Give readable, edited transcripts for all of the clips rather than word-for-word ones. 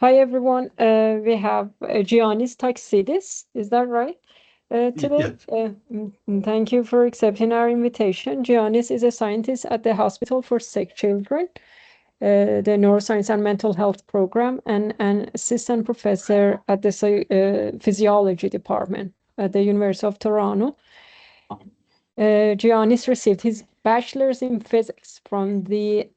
Hi, everyone. We have Giannis Taxidis. Is that right? Today, Yes. thank you for accepting our invitation. Giannis is a scientist at the Hospital for Sick Children, the Neuroscience and Mental Health Program, and an assistant professor at the Physiology Department at the University of Toronto. Giannis received his bachelor's in physics from the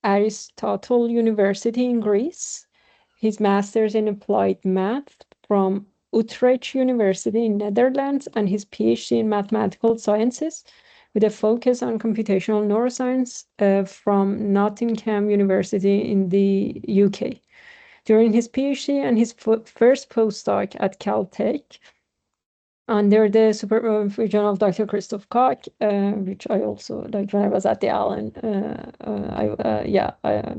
Aristotle University in Greece, his master's in applied math from Utrecht University in Netherlands, and his PhD in mathematical sciences with a focus on computational neuroscience from Nottingham University in the UK. During his PhD and his first postdoc at Caltech, under the supervision of Dr. Christoph Koch, which I also like when I was at the Allen.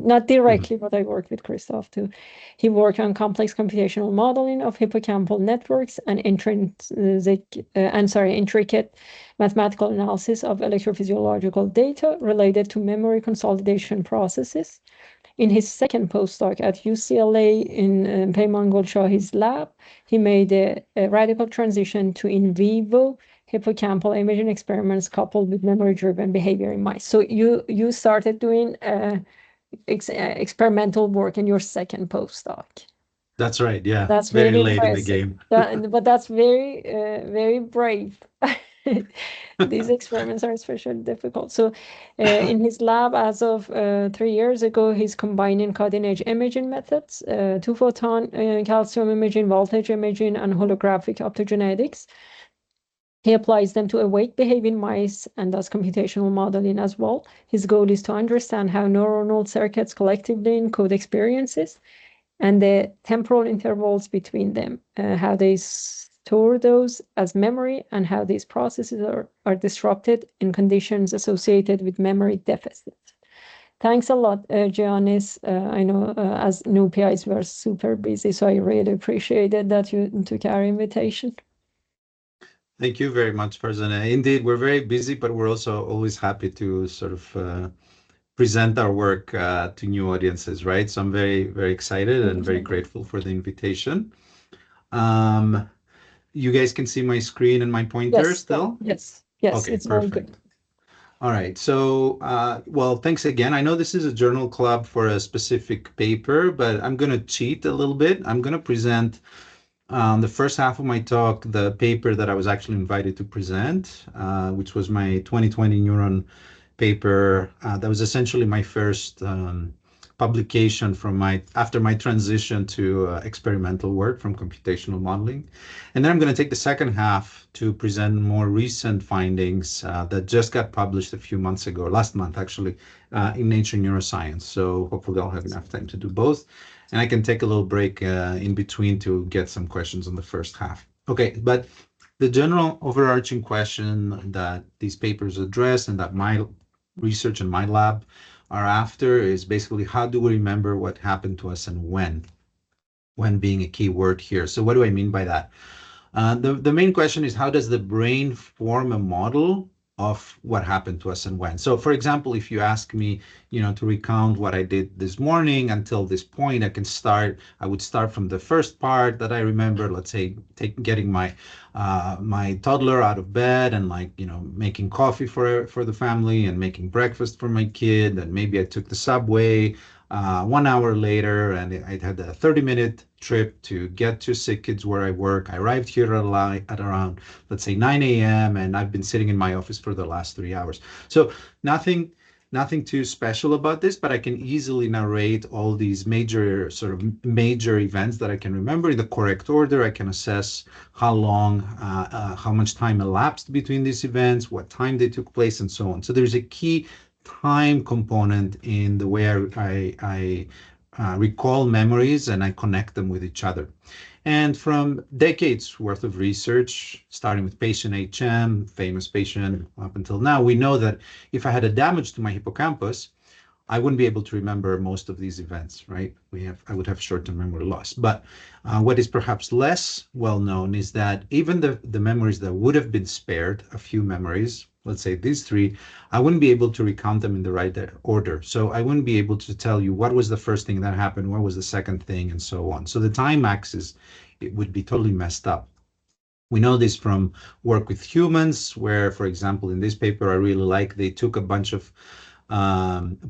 Not directly, but I worked with Christoph too. He worked on complex computational modeling of hippocampal networks and intricate mathematical analysis of electrophysiological data related to memory consolidation processes. In his second postdoc at UCLA in Peyman Golshani's lab, he made a radical transition to in vivo hippocampal imaging experiments coupled with memory-driven behavior in mice. So you started doing experimental work in your second postdoc. That's right. Yeah. That's Very very late in the impressive. game. But that's very brave. These experiments are especially difficult. So in his lab, as of 3 years ago, he's combining cutting-edge imaging methods, two-photon calcium imaging, voltage imaging, and holographic optogenetics. He applies them to awake behaving mice and does computational modeling as well. His goal is to understand how neuronal circuits collectively encode experiences and the temporal intervals between them, how they store those as memory, and how these processes are disrupted in conditions associated with memory deficit. Thanks a lot, Giannis. I know as new PIs, we are super busy, so I really appreciated that you took our invitation. Thank you very much, Farzana. Indeed, we're very busy, but we're also always happy to sort of present our work to new audiences, right? So I'm very excited and very grateful for the invitation. You guys can see my screen and my pointer still? Yes, Okay, it's very good. perfect. All right. So, well, thanks again. I know this is a journal club for a specific paper, but I'm going to cheat a little bit. I'm going to present the first half of my talk, the paper that I was actually invited to present, which was my 2020 neuron paper. That was essentially my first publication after my transition to experimental work from computational modeling. And then I'm going to take the second half to present more recent findings that just got published a few months ago, last month actually, in Nature Neuroscience. So hopefully I'll have enough time to do both. And I can take a little break in between to get some questions on the first half. Okay, but the general overarching question that these papers address and that my research and my lab are after is basically how do we remember what happened to us and when being a key word here. So what do I mean by that? The main question is how does the brain form a model of what happened to us and when? So for example, if you ask me, to recount what I did this morning until this point, I would start from the first part that I remember, let's say getting my toddler out of bed and making coffee for the family and making breakfast for my kid. And maybe I took the subway 1 hour later, and I had a 30-minute trip to get to Sick Kids where I work. I arrived here at around, let's say, 9 a.m., and I've been sitting in my office for the last 3 hours. So nothing too special about this, but I can easily narrate all these major events that I can remember in the correct order. I can assess how much time elapsed between these events, what time they took place, and so on. So there's a key time component in the way I recall memories and I connect them with each other. And from decades worth of research, starting with patient HM, famous patient up until now, we know that if I had a damage to my hippocampus, I wouldn't be able to remember most of these events, right? I would have short-term memory loss. But what is perhaps less well known is that even the memories that would have been spared, a few memories, let's say these three, I wouldn't be able to recount them in the right order. So I wouldn't be able to tell you what was the first thing that happened, what was the second thing, and so on. So the time axis, it would be totally messed up. We know this from work with humans, where, for example, in this paper I really like, they took a bunch of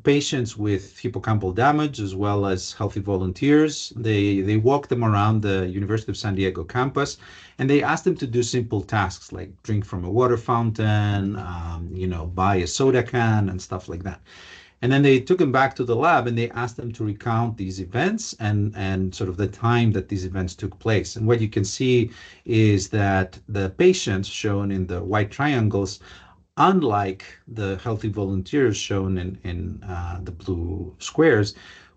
patients with hippocampal damage as well as healthy volunteers. They walked them around the University of San Diego campus, and they asked them to do simple tasks like drink from a water fountain, buy a soda can and stuff like that. And then they took them back to the lab and they asked them to recount these events and sort of the time that these events took place. And what you can see is that the patients shown in the white triangles, unlike the healthy volunteers shown in the blue squares,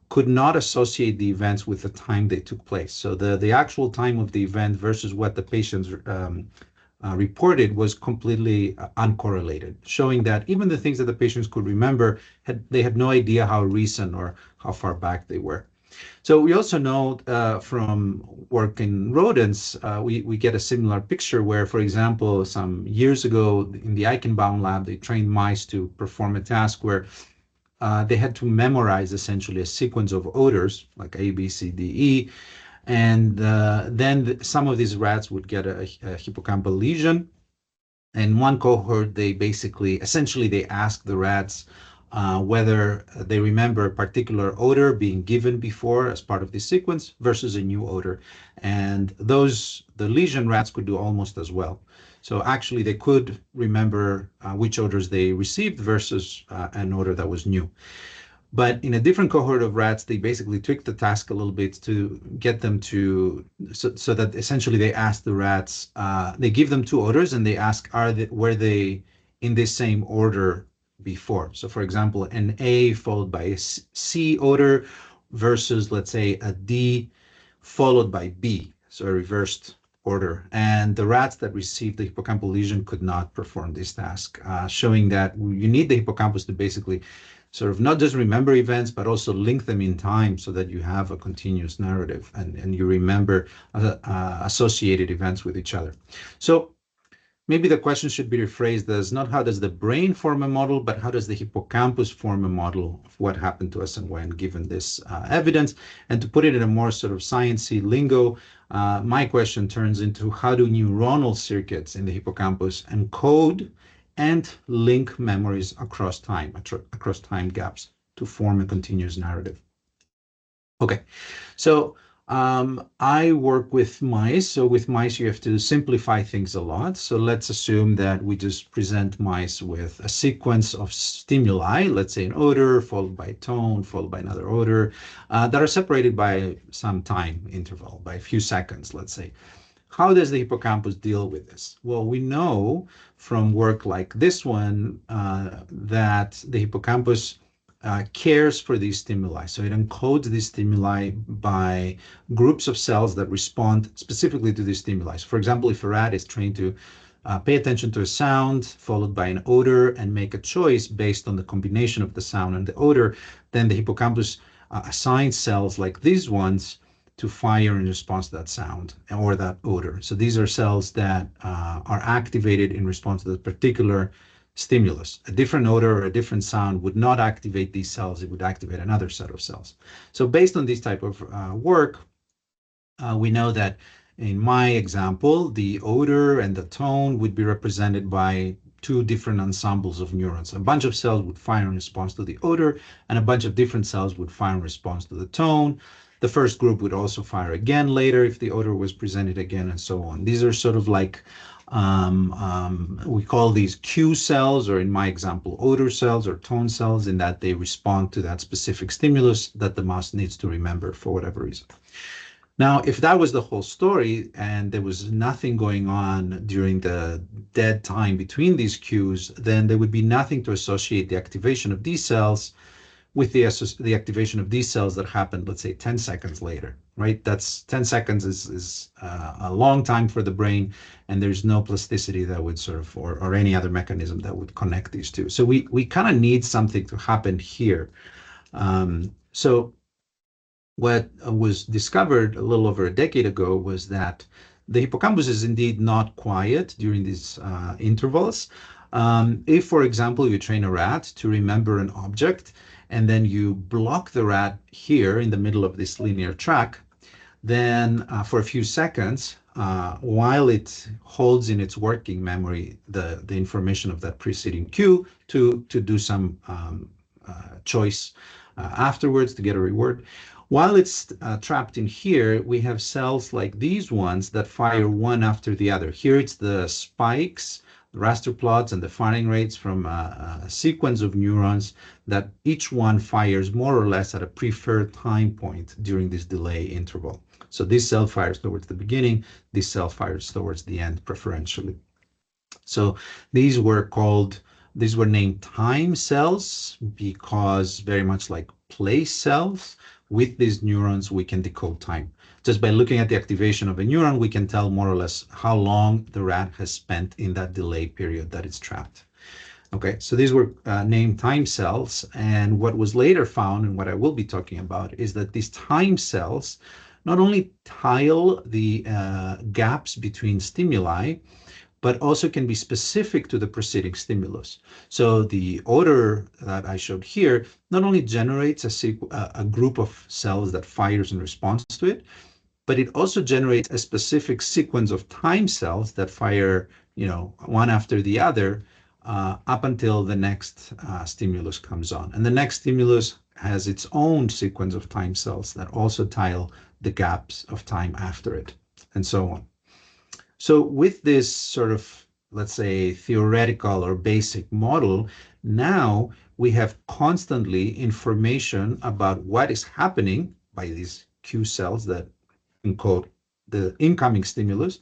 could not associate the events with the time they took place. So the actual time of the event versus what the patients reported was completely uncorrelated, showing that even the things that the patients could remember, they had no idea how recent or how far back they were. So we also know from work in rodents, we get a similar picture where, for example, some years ago in the Eichenbaum lab, they trained mice to perform a task where they had to memorize essentially a sequence of odors like A, B, C, D, E. And then some of these rats would get a hippocampal lesion. In one cohort, they essentially they asked the rats whether they remember a particular odor being given before as part of this sequence versus a new odor. And the lesion rats could do almost as well. So actually, they could remember which odors they received versus an odor that was new. But in a different cohort of rats, they basically tweaked the task a little bit to get them so that essentially they ask the rats, they give them two odors and they ask, were they in this same order before? So for example, an A followed by a C odor versus, let's say, a D followed by B, so a reversed order. And the rats that received the hippocampal lesion could not perform this task, showing that you need the hippocampus to basically sort of not just remember events, but also link them in time so that you have a continuous narrative and you remember associated events with each other. So maybe the question should be rephrased as not how does the brain form a model, but how does the hippocampus form a model of what happened to us and when, given this evidence. And to put it in a more sort of sciencey lingo, my question turns into how do neuronal circuits in the hippocampus encode and link memories across time gaps to form a continuous narrative. Okay, so I work with mice. So with mice, you have to simplify things a lot. So let's assume that we just present mice with a sequence of stimuli, let's say an odor, followed by tone, followed by another odor, that are separated by some time interval, by a few seconds, let's say. How does the hippocampus deal with this? Well, we know from work like this one that the hippocampus cares for these stimuli. So it encodes these stimuli by groups of cells that respond specifically to these stimuli. So for example, if a rat is trained to pay attention to a sound followed by an odor and make a choice based on the combination of the sound and the odor, then the hippocampus assigns cells like these ones to fire in response to that sound or that odor. So these are cells that are activated in response to the particular stimulus. A different odor or a different sound would not activate these cells. It would activate another set of cells. So based on this type of work, we know that in my example, the odor and the tone would be represented by two different ensembles of neurons. A bunch of cells would fire in response to the odor, and a bunch of different cells would fire in response to the tone. The first group would also fire again later if the odor was presented again, and so on. These are sort of like, we call these cue cells, or in my example, odor cells or tone cells, in that they respond to that specific stimulus that the mouse needs to remember for whatever reason. Now, if that was the whole story and there was nothing going on during the dead time between these cues, then there would be nothing to associate the activation of these cells with the activation of these cells that happened, let's say, 10 seconds later, right? That's 10 seconds is a long time for the brain, and there's no plasticity that would sort of, or any other mechanism that would connect these two. So we kind of need something to happen here. So what was discovered a little over a decade ago was that the hippocampus is indeed not quiet during these intervals. If, for example, you train a rat to remember an object, and then you block the rat here in the middle of this linear track, then for a few seconds, while it holds in its working memory the information of that preceding cue to do some choice afterwards to get a reward. While it's trapped in here, we have cells like these ones that fire one after the other. Here it's the spikes, the raster plots, and the firing rates from a sequence of neurons that each one fires more or less at a preferred time point during this delay interval. So this cell fires towards the beginning, this cell fires towards the end preferentially. So these were named time cells because very much like place cells, with these neurons, we can decode time. Just by looking at the activation of a neuron, we can tell more or less how long the rat has spent in that delay period that it's trapped. Okay, so these were named time cells. And what was later found, and what I will be talking about, is that these time cells not only tile the gaps between stimuli, but also can be specific to the preceding stimulus. So the odor that I showed here not only generates a group of cells that fires in response to it, but it also generates a specific sequence of time cells that fire, one after the other up until the next stimulus comes on. And the next stimulus has its own sequence of time cells that also tile the gaps of time after it, and so on. So with this sort of, let's say, theoretical or basic model, now we have constantly information about what is happening by these Q cells that encode the incoming stimulus,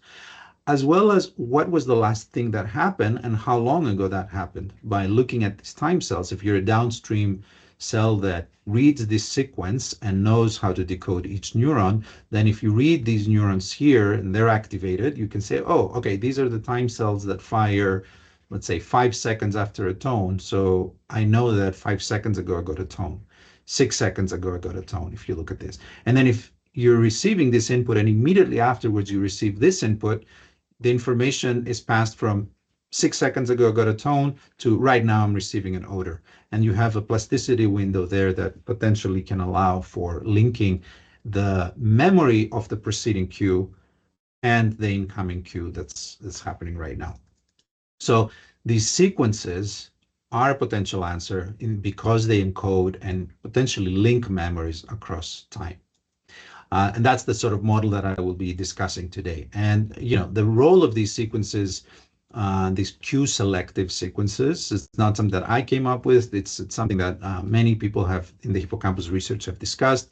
as well as what was the last thing that happened and how long ago that happened by looking at these time cells. If you're a downstream cell that reads this sequence and knows how to decode each neuron, then if you read these neurons here and they're activated, you can say, oh, okay, these are the time cells that fire, let's say, 5 seconds after a tone. So I know that 5 seconds ago I got a tone. 6 seconds ago I got a tone, if you look at this. And then if you're receiving this input and immediately afterwards you receive this input, the information is passed from 6 seconds ago I got a tone to right now I'm receiving an odor. And you have a plasticity window there that potentially can allow for linking the memory of the preceding cue and the incoming cue that's happening right now. So these sequences are a potential answer because they encode and potentially link memories across time. And that's the sort of model that I will be discussing today. And the role of these sequences, these Q-selective sequences, is not something that I came up with. It's something that many people have in the hippocampus research have discussed.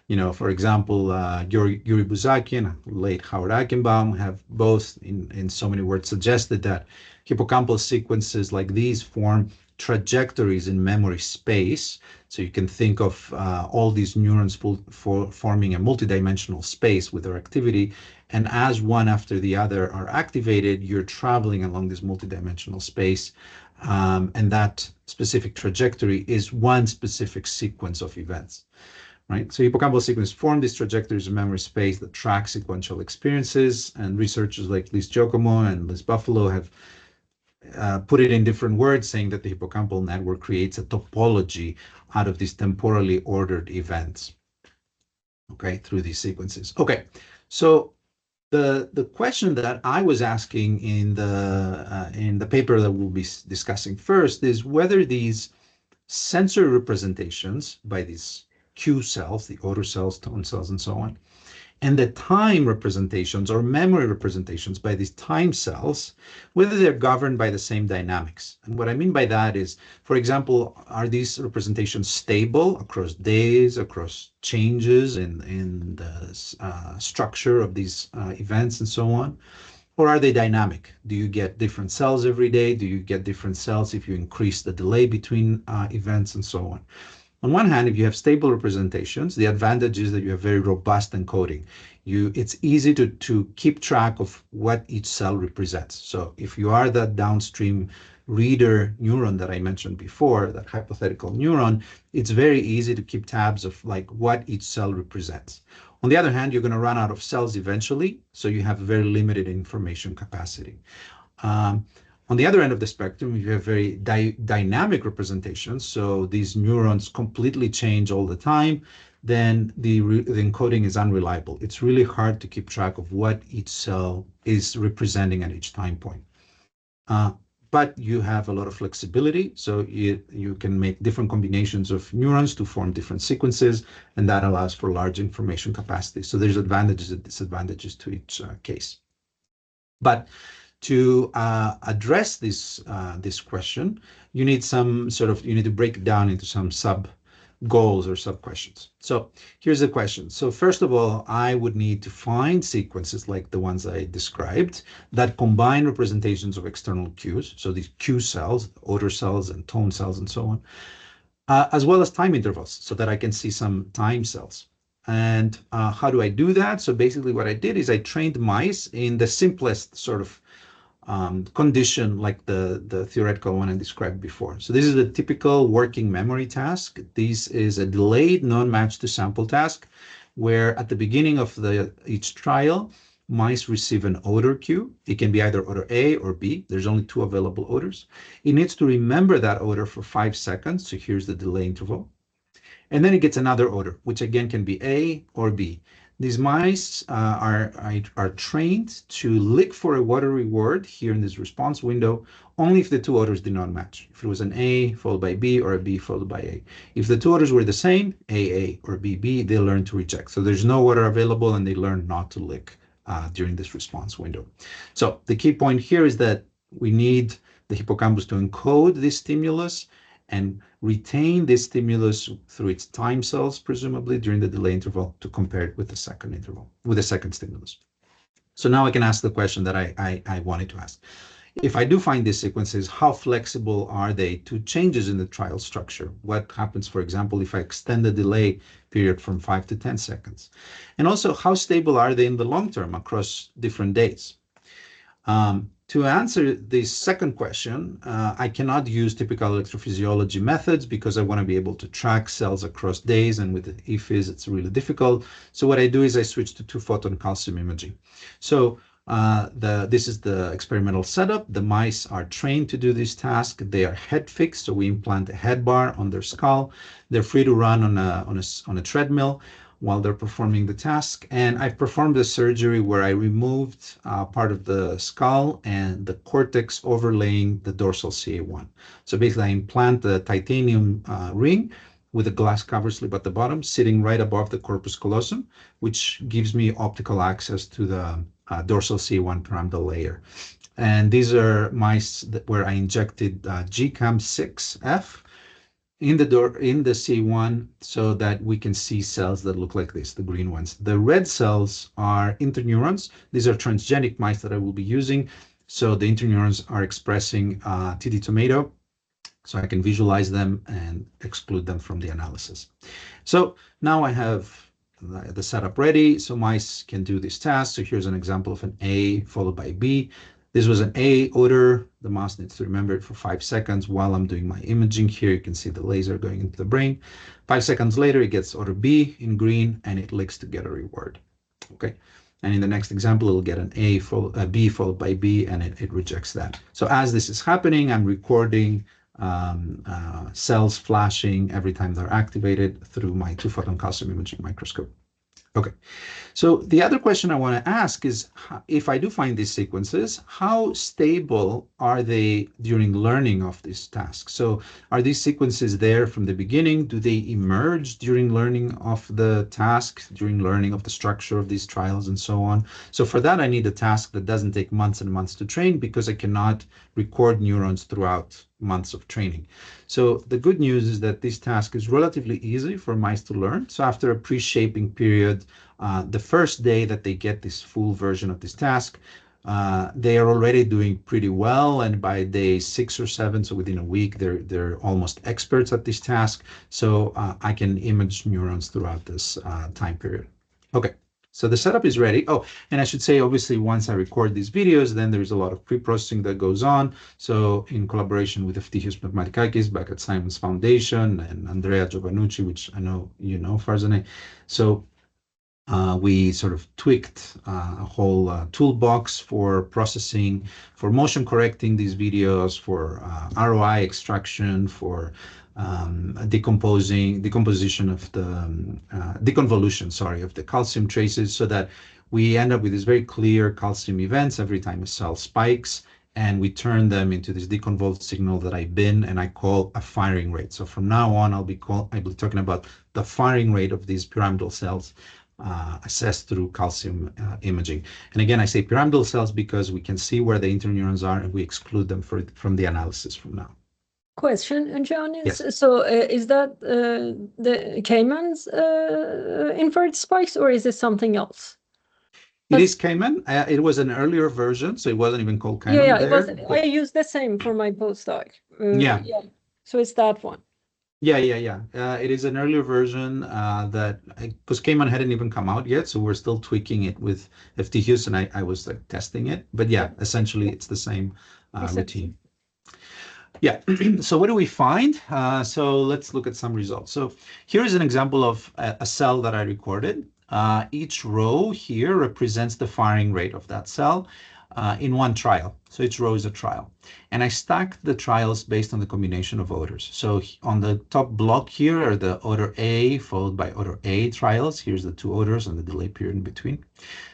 For example, Yuri Buzaki and late Howard Eichenbaum have both, in so many words, suggested that hippocampal sequences like these form trajectories in memory space. So you can think of all these neurons forming a multidimensional space with their activity. And as one after the other are activated, you're traveling along this multidimensional space. And that specific trajectory is one specific sequence of events. Right? So hippocampal sequences form these trajectories in memory space that track sequential experiences. And researchers like Liz Giacomo and Liz Buffalo have put it in different words, saying that the hippocampal network creates a topology out of these temporally ordered events, okay, through these sequences. Okay, so the question that I was asking in the paper that we'll be discussing first is whether these sensory representations by these Q cells, the odor cells, tone cells, and so on, and the time representations or memory representations by these time cells, whether they're governed by the same dynamics. And what I mean by that is, for example, are these representations stable across days, across changes in the structure of these events and so on? Or are they dynamic? Do you get different cells every day? Do you get different cells if you increase the delay between events and so on? On one hand, if you have stable representations, the advantage is that you have very robust encoding. It's easy to keep track of what each cell represents. So if you are that downstream reader neuron that I mentioned before, that hypothetical neuron, it's very easy to keep tabs of like what each cell represents. On the other hand, you're going to run out of cells eventually, so you have very limited information capacity. On On the other end of the spectrum, you have very dynamic representations. So these neurons completely change all the time. Then the encoding is unreliable. It's really hard to keep track of what each cell is representing at each time point. But you have a lot of flexibility, so you can make different combinations of neurons to form different sequences, and that allows for large information capacity. So there's advantages and disadvantages to each case. But to address this question, you need to break it down into some sub goals or sub questions. So here's the question. So first of all, I would need to find sequences like the ones I described that combine representations of external cues. So these cue cells, odor cells and tone cells and so on, as well as time intervals so that I can see some time cells. And how do I do that? So basically what I did is I trained mice in the simplest sort of condition like the theoretical one I described before. So this is a typical working memory task. This is a delayed non-match to sample task where at the beginning of each trial, mice receive an odor cue. It can be either odor A or B. There's only 2 available odors. It needs to remember that odor for 5 seconds. So here's the delay interval. And then it gets another odor, which again can be A or B. These mice are trained to look for a watery word here in this response window only if the 2 odors did not match. If it was an A followed by B or a B followed by A. If the 2 odors were the same, AA or BB, they learn to reject. So there's no water available and they learn not to lick during this response window. So the key point here is that we need the hippocampus to encode this stimulus and retain this stimulus through its time cells, presumably during the delay interval, to compare it with the second interval, with the second stimulus. So now I can ask the question that I wanted to ask. If I do find these sequences, how flexible are they to changes in the trial structure? What happens, for example, if I extend the delay period from 5 to 10 seconds? And also, how stable are they in the long term across different days? To answer this second question, I cannot use typical electrophysiology methods because I want to be able to track cells across days, and with the EFIS, it's really difficult. So what I do is I switch to 2-photon calcium imaging. So this is the experimental setup. The mice are trained to do this task. They are head fixed, so we implant a head bar on their skull. They're free to run on a treadmill while they're performing the task. And I've performed a surgery where I removed part of the skull and the cortex overlaying the dorsal CA1. So basically I implant the titanium ring with a glass cover slip at the bottom, sitting right above the corpus callosum, which gives me optical access to the dorsal CA1 pyramidal layer. And these are mice where I injected GCAM6F in the C1 so that we can see cells that look like this, the green ones. The red cells are interneurons. These are transgenic mice that I will be using. So the interneurons are expressing TD tomato, so I can visualize them and exclude them from the analysis. So now I have the setup ready, so mice can do this task. So here's an example of an A followed by B. This was an A odor. The mouse needs to remember it for 5 seconds while I'm doing my imaging. Here you can see the laser going into the brain. 5 seconds later, it gets odor B in green, and it licks to get a reward. Okay. And in the next example, it'll get an a B followed by B, and it rejects that. So as this is happening, I'm recording cells flashing every time they're activated through my 2-photon calcium imaging microscope. Okay, so the other question I want to ask is, if I do find these sequences, how stable are they during learning of this task? So are these sequences there from the beginning? Do they emerge during learning of the task, during learning of the structure of these trials and so on? So for that, I need a task that doesn't take months and months to train because I cannot record neurons throughout months of training. So the good news is that this task is relatively easy for mice to learn. So after a pre-shaping period, the first day that they get this full version of this task, they are already doing pretty well. And by day 6 or 7, so within a week, they're almost experts at this task. So I can image neurons throughout this time period. Okay. So the setup is ready. Oh, and I should say, obviously, once I record these videos, then there's a lot of pre-processing that goes on. So in collaboration with Eftychios Pnevmatikakis back at Simon's Foundation and Andrea Giovannucci, which I know you know, Farzaneh. So We sort of tweaked a whole toolbox for processing, for motion correcting these videos, for ROI extraction, for decomposition of the deconvolution, sorry, of the calcium traces, so that we end up with these very clear calcium events every time a cell spikes, and we turn them into this deconvolved signal that I bin and I call a firing rate. So from now on, I'll be talking about the firing rate of these pyramidal cells assessed through calcium imaging. And again, I say pyramidal cells because we can see where the interneurons are and we exclude them from the analysis from now. Question, Giannis. Yes. So is that the Cayman's inverted spikes, or is it something else? It is Peyman. It was an earlier version, so it wasn't even called Peyman Yeah, there. I used the same for my postdoc. Yeah. So it's that one. Yeah. It is an earlier version that, because Peyman hadn't even come out yet, so we're still tweaking it with Eftychios, and I was like testing it. But yeah, essentially it's the same routine. Yeah, so what do we find? So let's look at some results. So here is an example of a cell that I recorded. Each row here represents the firing rate of that cell in one trial. So each row is a trial. And I stacked the trials based on the combination of odors. So on the top block here are the odor A followed by odor A trials. Here's the two odors and the delay period in between.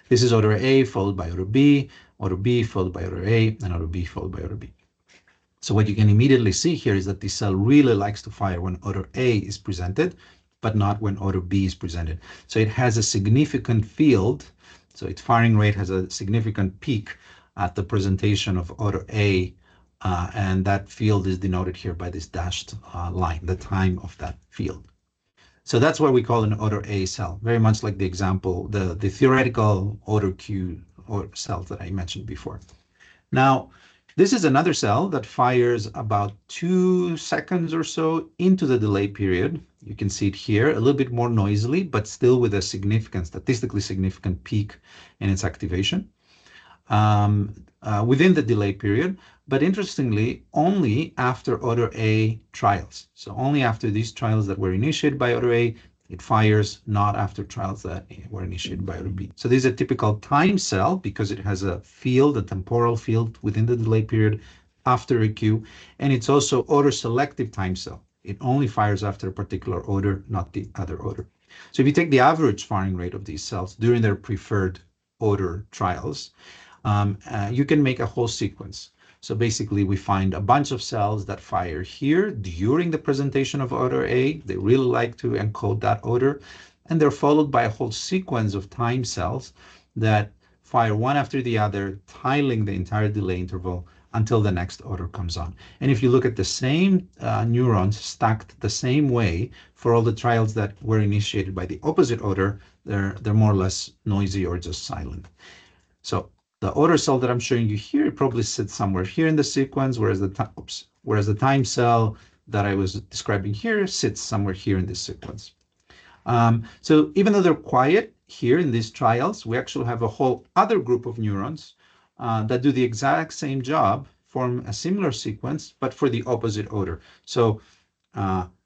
This is odor A followed by odor B followed by odor A, and odor B followed by odor B. So what you can immediately see here is that the cell really likes to fire when odor A is presented, but not when odor B is presented. So it has a significant field. So its firing rate has a significant peak at the presentation of odor A, and that field is denoted here by this dashed line, the time of that field. So that's what we call an odor A cell, very much like the example, the theoretical odor Q or cells that I mentioned before. Now, this is another cell that fires about 2 seconds or so into the delay period. You can see it here, a little bit more noisily, but still with a significant, statistically significant peak in its activation within the delay period. But interestingly, only after odor A trials. So only after these trials that were initiated by odor A, it fires, not after trials that were initiated by odor B. So this is a typical time cell because it has a field, a temporal field within the delay period after a Q, and it's also odor selective time cell. It only fires after a particular odor, not the other odor. So if you take the average firing rate of these cells during their preferred odor trials, you can make a whole sequence. So basically, we find a bunch of cells that fire here during the presentation of odor A. They really like to encode that odor. And they're followed by a whole sequence of time cells that fire one after the other, tiling the entire delay interval until the next odor comes on. And if you look at the same neurons stacked the same way for all the trials that were initiated by the opposite odor, they're more or less noisy or just silent. So the odor cell that I'm showing you here, it probably sits somewhere here in the sequence, whereas the time cell that I was describing here sits somewhere here in this sequence. So even though they're quiet here in these trials, we actually have a whole other group of neurons that do the exact same job, form a similar sequence, but for the opposite odor. So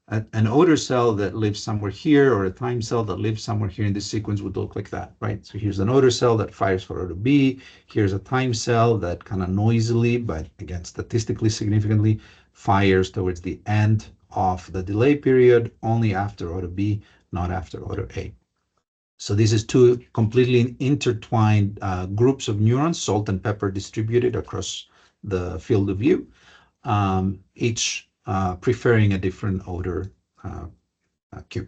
an odor cell that lives somewhere here or a time cell that lives somewhere here in this sequence would look like that, right? So here's an odor cell that fires for odor B. Here's a time cell that kind of noisily, but again, statistically significantly, fires towards the end of the delay period, only after odor B, not after odor A. So this is two completely intertwined groups of neurons, salt and pepper distributed across the field of view, each preferring a different odor cue.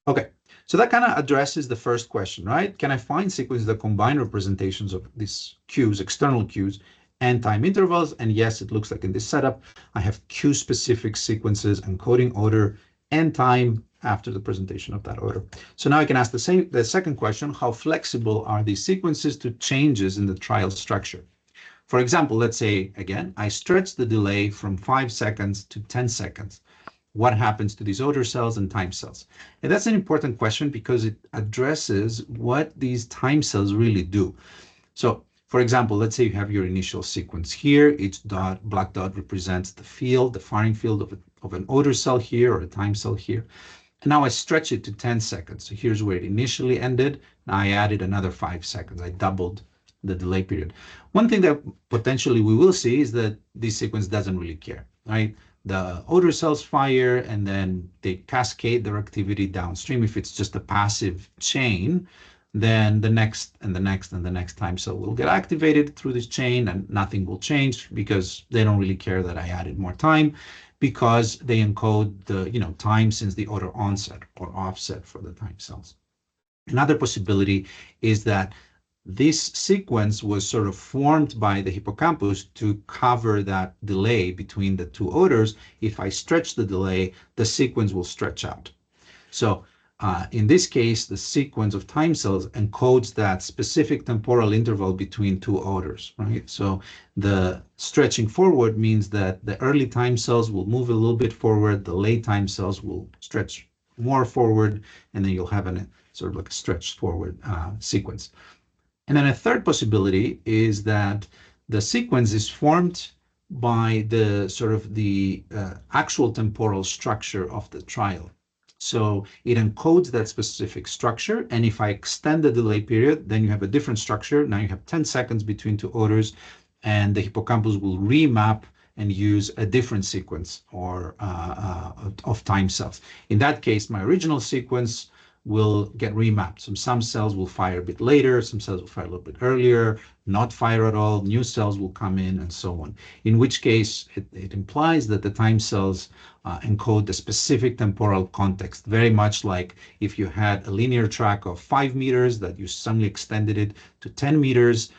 Okay, so that kind of addresses the first question, right? Can I find sequences that combine representations of these cues, external cues, and time intervals? And yes, it looks like in this setup, I have cue-specific sequences encoding odor and time after the presentation of that odor. So now I can ask the second question, how flexible are these sequences to changes in the trial structure? For example, let's say, again, I stretch the delay from 5 seconds to 10 seconds. What happens to these odor cells and time cells? And that's an important question because it addresses what these time cells really do. So, for example, let's say you have your initial sequence here. Each black dot represents the field, the firing field of an odor cell here or a time cell here. And now I stretch it to 10 seconds. So here's where it initially ended. Now I added another 5 seconds. I doubled the delay period. One thing that potentially we will see is that this sequence doesn't really care, right? The odor cells fire and then they cascade their activity downstream. If it's just a passive chain, then the next and the next and the next time cell will get activated through this chain and nothing will change because they don't really care that I added more time, because they encode the time since the odor onset or offset for the time cells. Another possibility is that this sequence was sort of formed by the hippocampus to cover that delay between the two odors. If I stretch the delay, the sequence will stretch out. So in this case, the sequence of time cells encodes that specific temporal interval between two odors, right? So the stretching forward means that the early time cells will move a little bit forward, the late time cells will stretch more forward, and then you'll have a sort of like a stretched forward sequence. And then a third possibility is that the sequence is formed by the sort of the actual temporal structure of the trial. So it encodes that specific structure. And if I extend the delay period, then you have a different structure. Now you have 10 seconds between two odors, and the hippocampus will remap and use a different sequence or of time cells. In that case, my original sequence will get remapped. Some cells will fire a bit later, some cells will fire a little bit earlier, not fire at all, new cells will come in, and so on. In which case, it implies that the time cells encode the specific temporal context, very much like if you had a linear track of 5 meters that you suddenly extended it to 10 meters,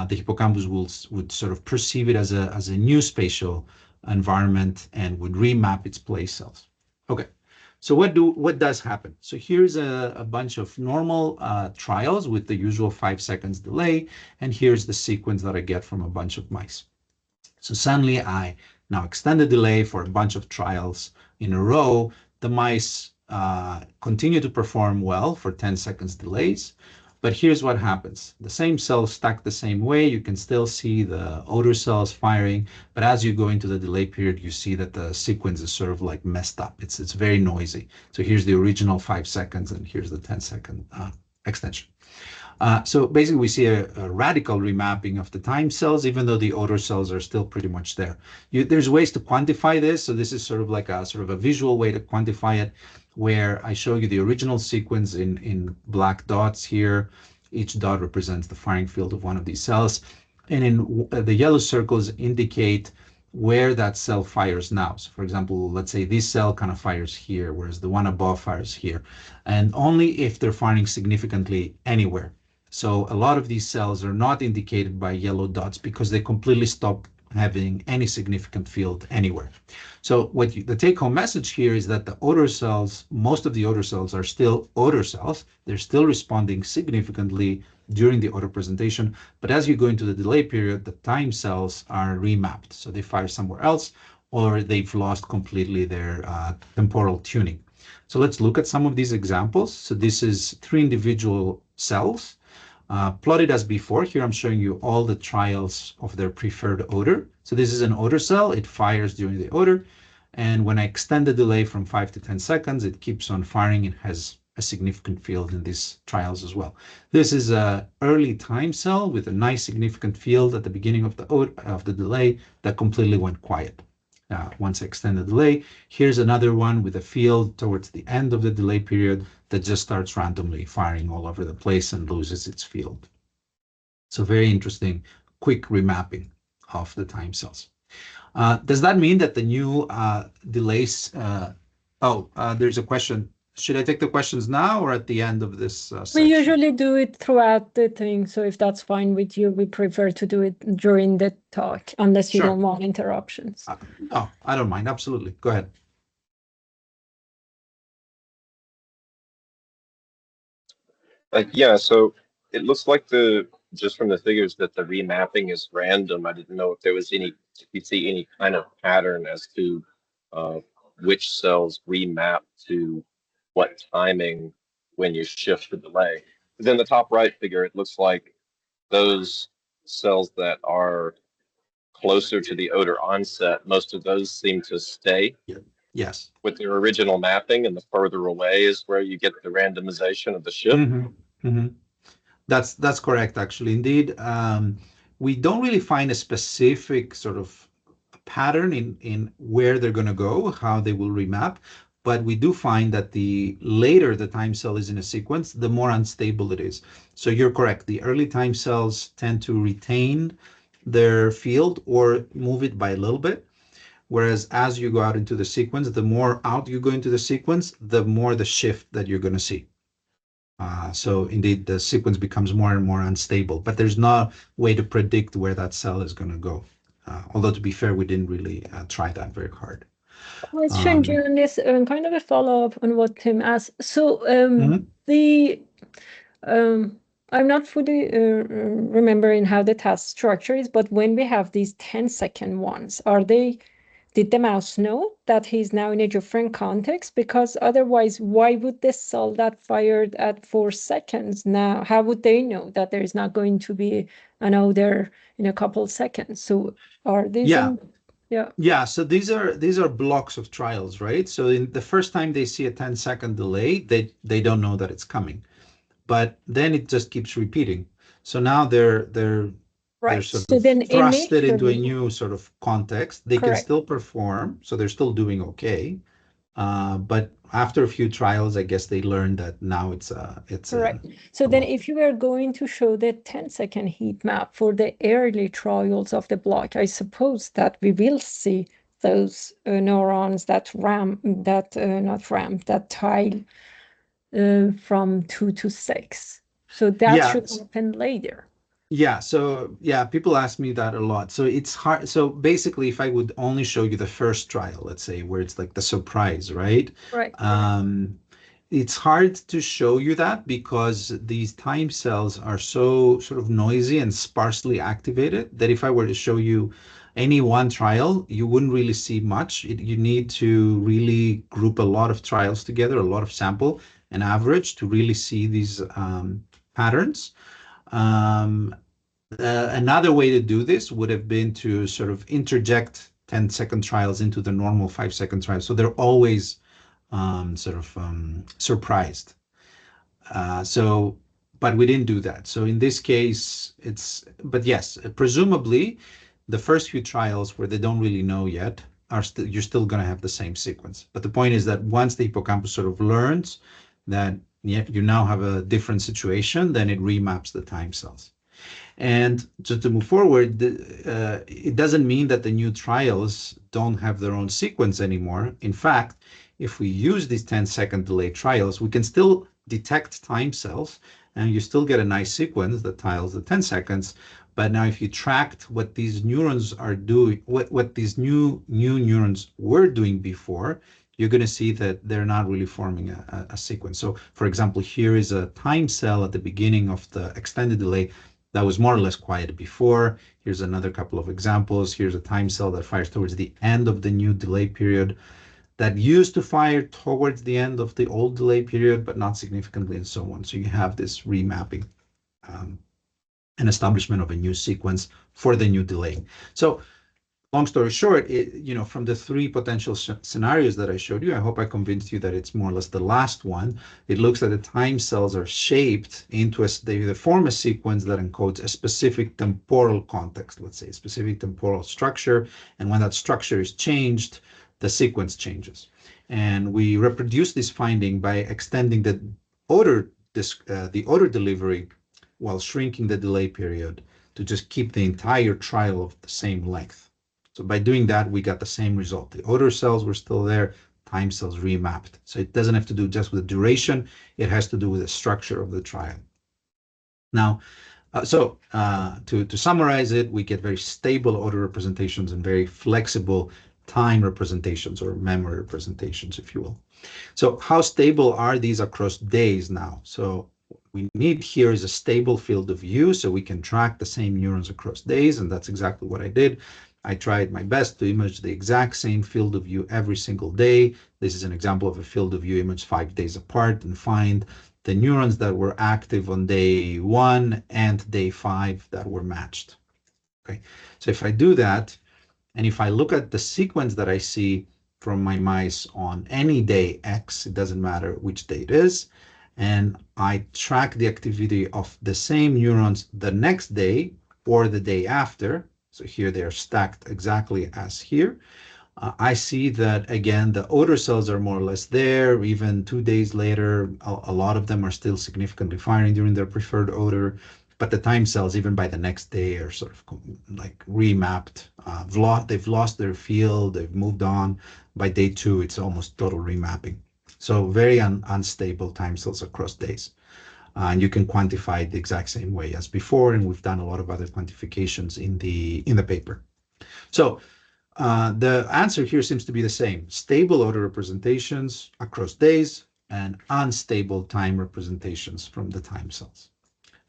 the hippocampus would sort of perceive it as a new spatial environment and would remap its place cells. Okay. So what does happen? So here's a bunch of normal trials with the usual 5 seconds delay, and here's the sequence that I get from a bunch of mice. So suddenly I now extend the delay for a bunch of trials in a row. The mice continue to perform well for 10 seconds delays. But here's what happens. The same cells stack the same way. You can still see the odor cells firing. But as you go into the delay period, you see that the sequence is sort of like messed up. It's very noisy. So here's the original 5 seconds, and here's the 10-second extension. So basically, we see a radical remapping of the time cells, even though the odor cells are still pretty much there. There's ways to quantify this. So this is sort of like a visual way to quantify it, where I show you the original sequence in black dots here. Each dot represents the firing field of one of these cells. And in the yellow circles indicate where that cell fires now. So for example, let's say this cell kind of fires here, whereas the one above fires here. And only if they're firing significantly anywhere. So a lot of these cells are not indicated by yellow dots because they completely stop having any significant field anywhere. So the take-home message here is that the odor cells, most of the odor cells are still odor cells. They're still responding significantly during the odor presentation. But as you go into the delay period, the time cells are remapped. So they fire somewhere else, or they've lost completely their temporal tuning. So let's look at some of these examples. So this is 3 individual cells. Plotted as before. Here I'm showing you all the trials of their preferred odor. So this is an odor cell. It fires during the odor. And when I extend the delay from 5 to 10 seconds, it keeps on firing. It has a significant field in these trials as well. This is an early time cell with a nice significant field at the beginning of the delay that completely went quiet. Once I extend the delay, here's another one with a field towards the end of the delay period that just starts randomly firing all over the place and loses its field. So very interesting, quick remapping of the time cells. Does that mean that the new delays? There's a question. Should I take the questions now or at the end of this section? We usually do it throughout the thing, so if that's fine with you, we prefer to do it during the talk, unless you don't want interruptions. No, I don't mind. Absolutely. Go ahead. Yeah, so it looks like just from the figures that the remapping is random. I didn't know if you see any kind of pattern as to which cells remap to what timing when you shift the delay. But then the top right figure, it looks like those cells that are closer to the odor onset, most of those seem to stay. Yeah. Yes. with their original mapping, and the further away is where you get the randomization of the shift. Mm-hmm. Mm-hmm. That's correct, actually. Indeed, we don't really find a specific sort of pattern in where they're going to go, how they will remap, but we do find that the later the time cell is in a sequence, the more unstable it is. So you're correct. The early time cells tend to retain their field or move it by a little bit, whereas as you go out into the sequence, the more out you go into the sequence, the more the shift that you're going to see. So indeed, the sequence becomes more and more unstable, but there's no way to predict where that cell is going to go. Although to be fair, we didn't really try that very hard. Question, Jiannis, kind of a follow-up on what Tim asked. So I'm not fully remembering how the task structure is, but when we have these 10-second ones, did the mouse know that he's now in a different context? Because otherwise, why would the cell that fired at 4 seconds now, how would they know that there is not going to be an order in a couple seconds? So are these Yeah, so these are blocks of trials, right? So in the first time they see a 10-second delay, they don't know that it's coming. But then it just keeps repeating. So now they're right. sort So of then thrusted into a new sort of context. They Correct. can still perform, so they're still doing okay. But after a few trials, I guess they learned that now it's correct. So then if you were going to show the 10-second heat map for the early trials of the block, I suppose that we will see those neurons that tile from 2 to 6. So that should happen later. Yeah, so yeah, people ask me that a lot. So it's hard. So basically, if I would only show you the first trial, let's say, where it's like the surprise, right? Right. It's hard to show you that because these time cells are so sort of noisy and sparsely activated that if I were to show you any one trial, you wouldn't really see much. You need to really group a lot of trials together, a lot of sample and average to really see these patterns. Another way to do this would have been to sort of interject 10-second trials into the normal 5-second trials. So they're always surprised. But we didn't do that. So in this case, but yes, presumably the first few trials where they don't really know yet you're still going to have the same sequence. But the point is that once the hippocampus sort of learns that you now have a different situation, then it remaps the time cells. And just to move forward, it doesn't mean that the new trials don't have their own sequence anymore. In fact, if we use these 10-second delay trials, we can still detect time cells, and you still get a nice sequence that tiles the 10 seconds. But now if you tracked what these neurons are doing, what these new neurons were doing before, you're going to see that they're not really forming a sequence. So for example, here is a time cell at the beginning of the extended delay that was more or less quiet before. Here's another couple of examples. Here's a time cell that fires towards the end of the new delay period that used to fire towards the end of the old delay period, but not significantly, and so on. So you have this remapping and establishment of a new sequence for the new delay. So long story short, from the 3 potential scenarios that I showed you, I hope I convinced you that it's more or less the last one. It looks like the time cells are shaped into they form a sequence that encodes a specific temporal context, let's say a specific temporal structure. And when that structure is changed, the sequence changes. And we reproduce this finding by extending the order delivery while shrinking the delay period to just keep the entire trial of the same length. So by doing that, we got the same result. The order cells were still there, time cells remapped. So it doesn't have to do just with the duration, it has to do with the structure of the trial. Now, to summarize it, we get very stable order representations and very flexible time representations or memory representations, if you will. So how stable are these across days now? So we need here is a stable field of view so we can track the same neurons across days, and that's exactly what I did. I tried my best to image the exact same field of view every single day. This is an example of a field of view image 5 days apart, and find the neurons that were active on day 1 and day 5 that were matched. Okay, so if I do that, and if I look at the sequence that I see from my mice on any day X, it doesn't matter which day it is, and I track the activity of the same neurons the next day or the day after. So here they are stacked exactly as here. I see that, again, the odor cells are more or less there. Even 2 days later, a lot of them are still significantly firing during their preferred odor. But the time cells, even by the next day, are sort of like remapped. They've lost their field. They've moved on. By day 2, it's almost total remapping. So very unstable time cells across days. And you can quantify it the exact same way as before. And we've done a lot of other quantifications in the paper. So the answer here seems to be the same: stable odor representations across days and unstable time representations from the time cells.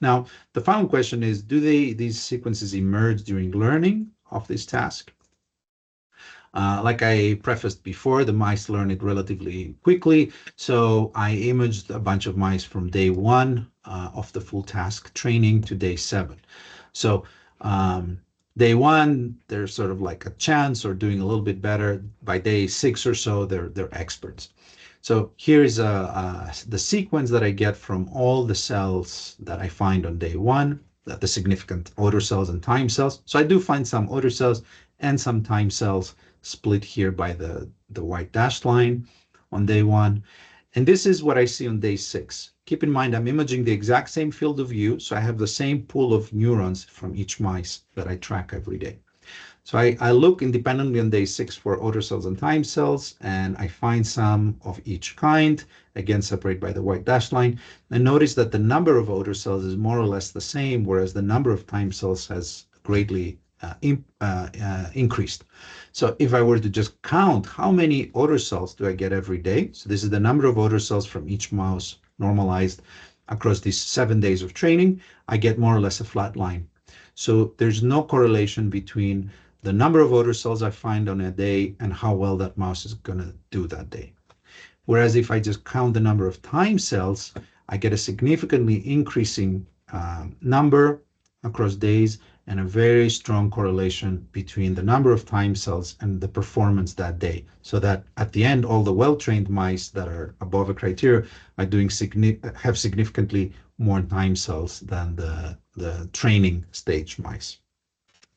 Now, the final question is, do these sequences emerge during learning of this task? Like I prefaced before, the mice learn it relatively quickly. So I imaged a bunch of mice from day 1 of the full task training to day 7. So day 1, they're sort of like a chance or doing a little bit better. By day 6 or so, they're experts. So here is the sequence that I get from all the cells that I find on day 1, the significant odor cells and time cells. So I do find some odor cells and some time cells split here by the white dashed line on day 1. And this is what I see on day 6. Keep in mind, I'm imaging the exact same field of view, so I have the same pool of neurons from each mice that I track every day. So I look independently on day 6 for odor cells and time cells, and I find some of each kind, again separated by the white dashed line, and notice that the number of odor cells is more or less the same, whereas the number of time cells has greatly increased. So if I were to just count how many odor cells do I get every day, so this is the number of odor cells from each mouse normalized across these 7 days of training, I get more or less a flat line. So there's no correlation between the number of odor cells I find on a day and how well that mouse is going to do that day. Whereas if I just count the number of time cells, I get a significantly increasing number across days and a very strong correlation between the number of time cells and the performance that day. So that at the end, all the well-trained mice that are above a criteria are doing have significantly more time cells than the training stage mice.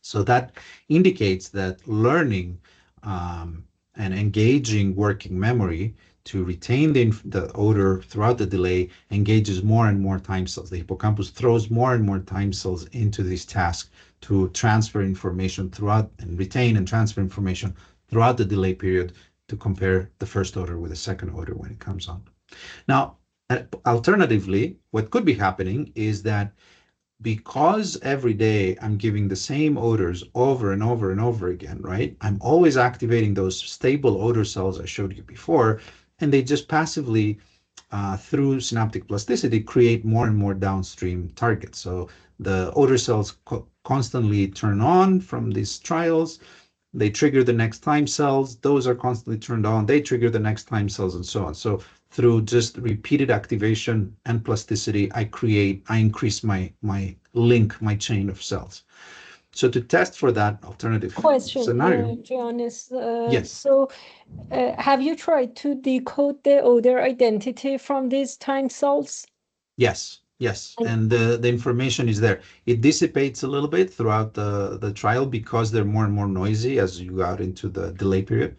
So that indicates that learning and engaging working memory to retain the odor throughout the delay engages more and more time cells. The hippocampus throws more and more time cells into this task to transfer information throughout and retain and transfer information throughout the delay period to compare the first odor with the second odor when it comes on. Now, alternatively, what could be happening is that because every day I'm giving the same odors over and over and over again, right? I'm always activating those stable odor cells I showed you before, and they just passively, through synaptic plasticity, create more and more downstream targets. So the odor cells constantly turn on from these trials. They trigger the next time cells. Those are constantly turned on. They trigger the next time cells and so on. So through just repeated activation and plasticity, I increase my link, my chain of cells. So to test for that alternative scenario. Giannis, Yes. So have you tried to decode the odor identity from these time cells? Yes. And the information is there. It dissipates a little bit throughout the trial because they're more and more noisy as you go out into the delay period.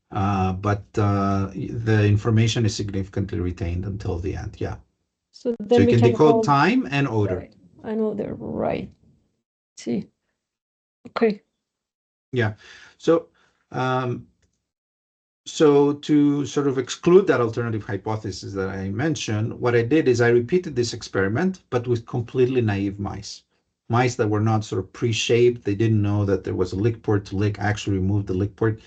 But the information is significantly retained until the end. Yeah. So then you can decode time and odor. Right. I know they're right. See. Okay. Yeah. So to sort of exclude that alternative hypothesis that I mentioned, what I did is I repeated this experiment, but with completely naive mice that were not sort of pre-shaped. They didn't know that there was a lick port to lick. I actually removed the lick port.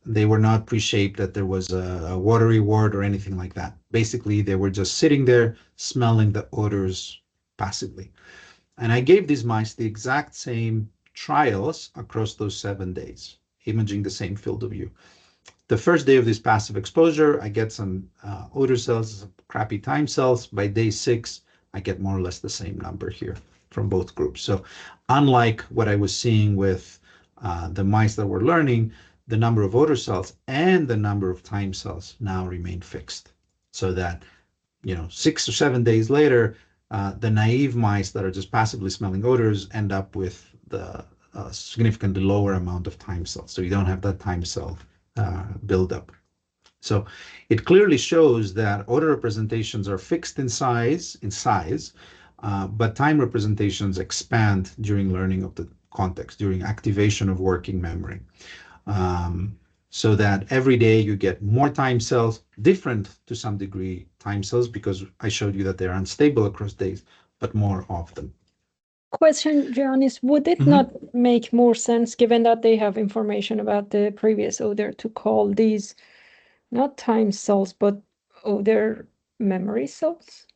They were not pre-shaped that there was a watery ward or anything like that. Basically, they were just sitting there smelling the odors passively. And I gave these mice the exact same trials across those 7 days, imaging the same field of view. The first day of this passive exposure, I get some odor cells, some crappy time cells. By day 6, I get more or less the same number here from both groups. So unlike what I was seeing with the mice that were learning, the number of odor cells and the number of time cells now remain fixed. So that, 6 or 7 days later, the naive mice that are just passively smelling odors end up with the significantly lower amount of time cells. So you don't have that time cell buildup. So it clearly shows that odor representations are fixed in size, but time representations expand during learning of the context, during activation of working memory. So that every day you get more time cells, different to some degree time cells, because I showed you that they're unstable across days, but more of them. Question, Giannis, would it not make more sense, given that they have information about the previous odor, to call these not time cells, but odor memory cells?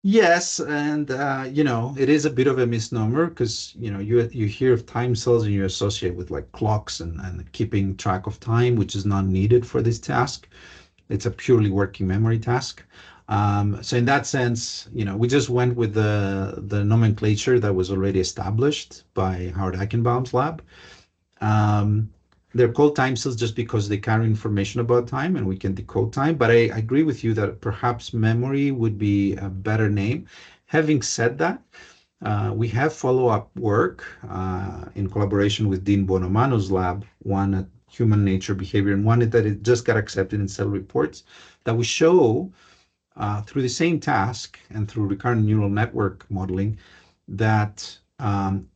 Yes, and it is a bit of a misnomer because you hear of time cells and you associate with like clocks and keeping track of time, which is not needed for this task. It's a purely working memory task. So in that sense, we just went with the nomenclature that was already established by Howard Eichenbaum's lab. They're called time cells just because they carry information about time and we can decode time. But I agree with you that perhaps memory would be a better name. Having said that, we have follow-up work in collaboration with Dean Bonomano's lab, one at Human Nature Behavior and one that it just got accepted in Cell Reports, that we show through the same task and through recurrent neural network modeling that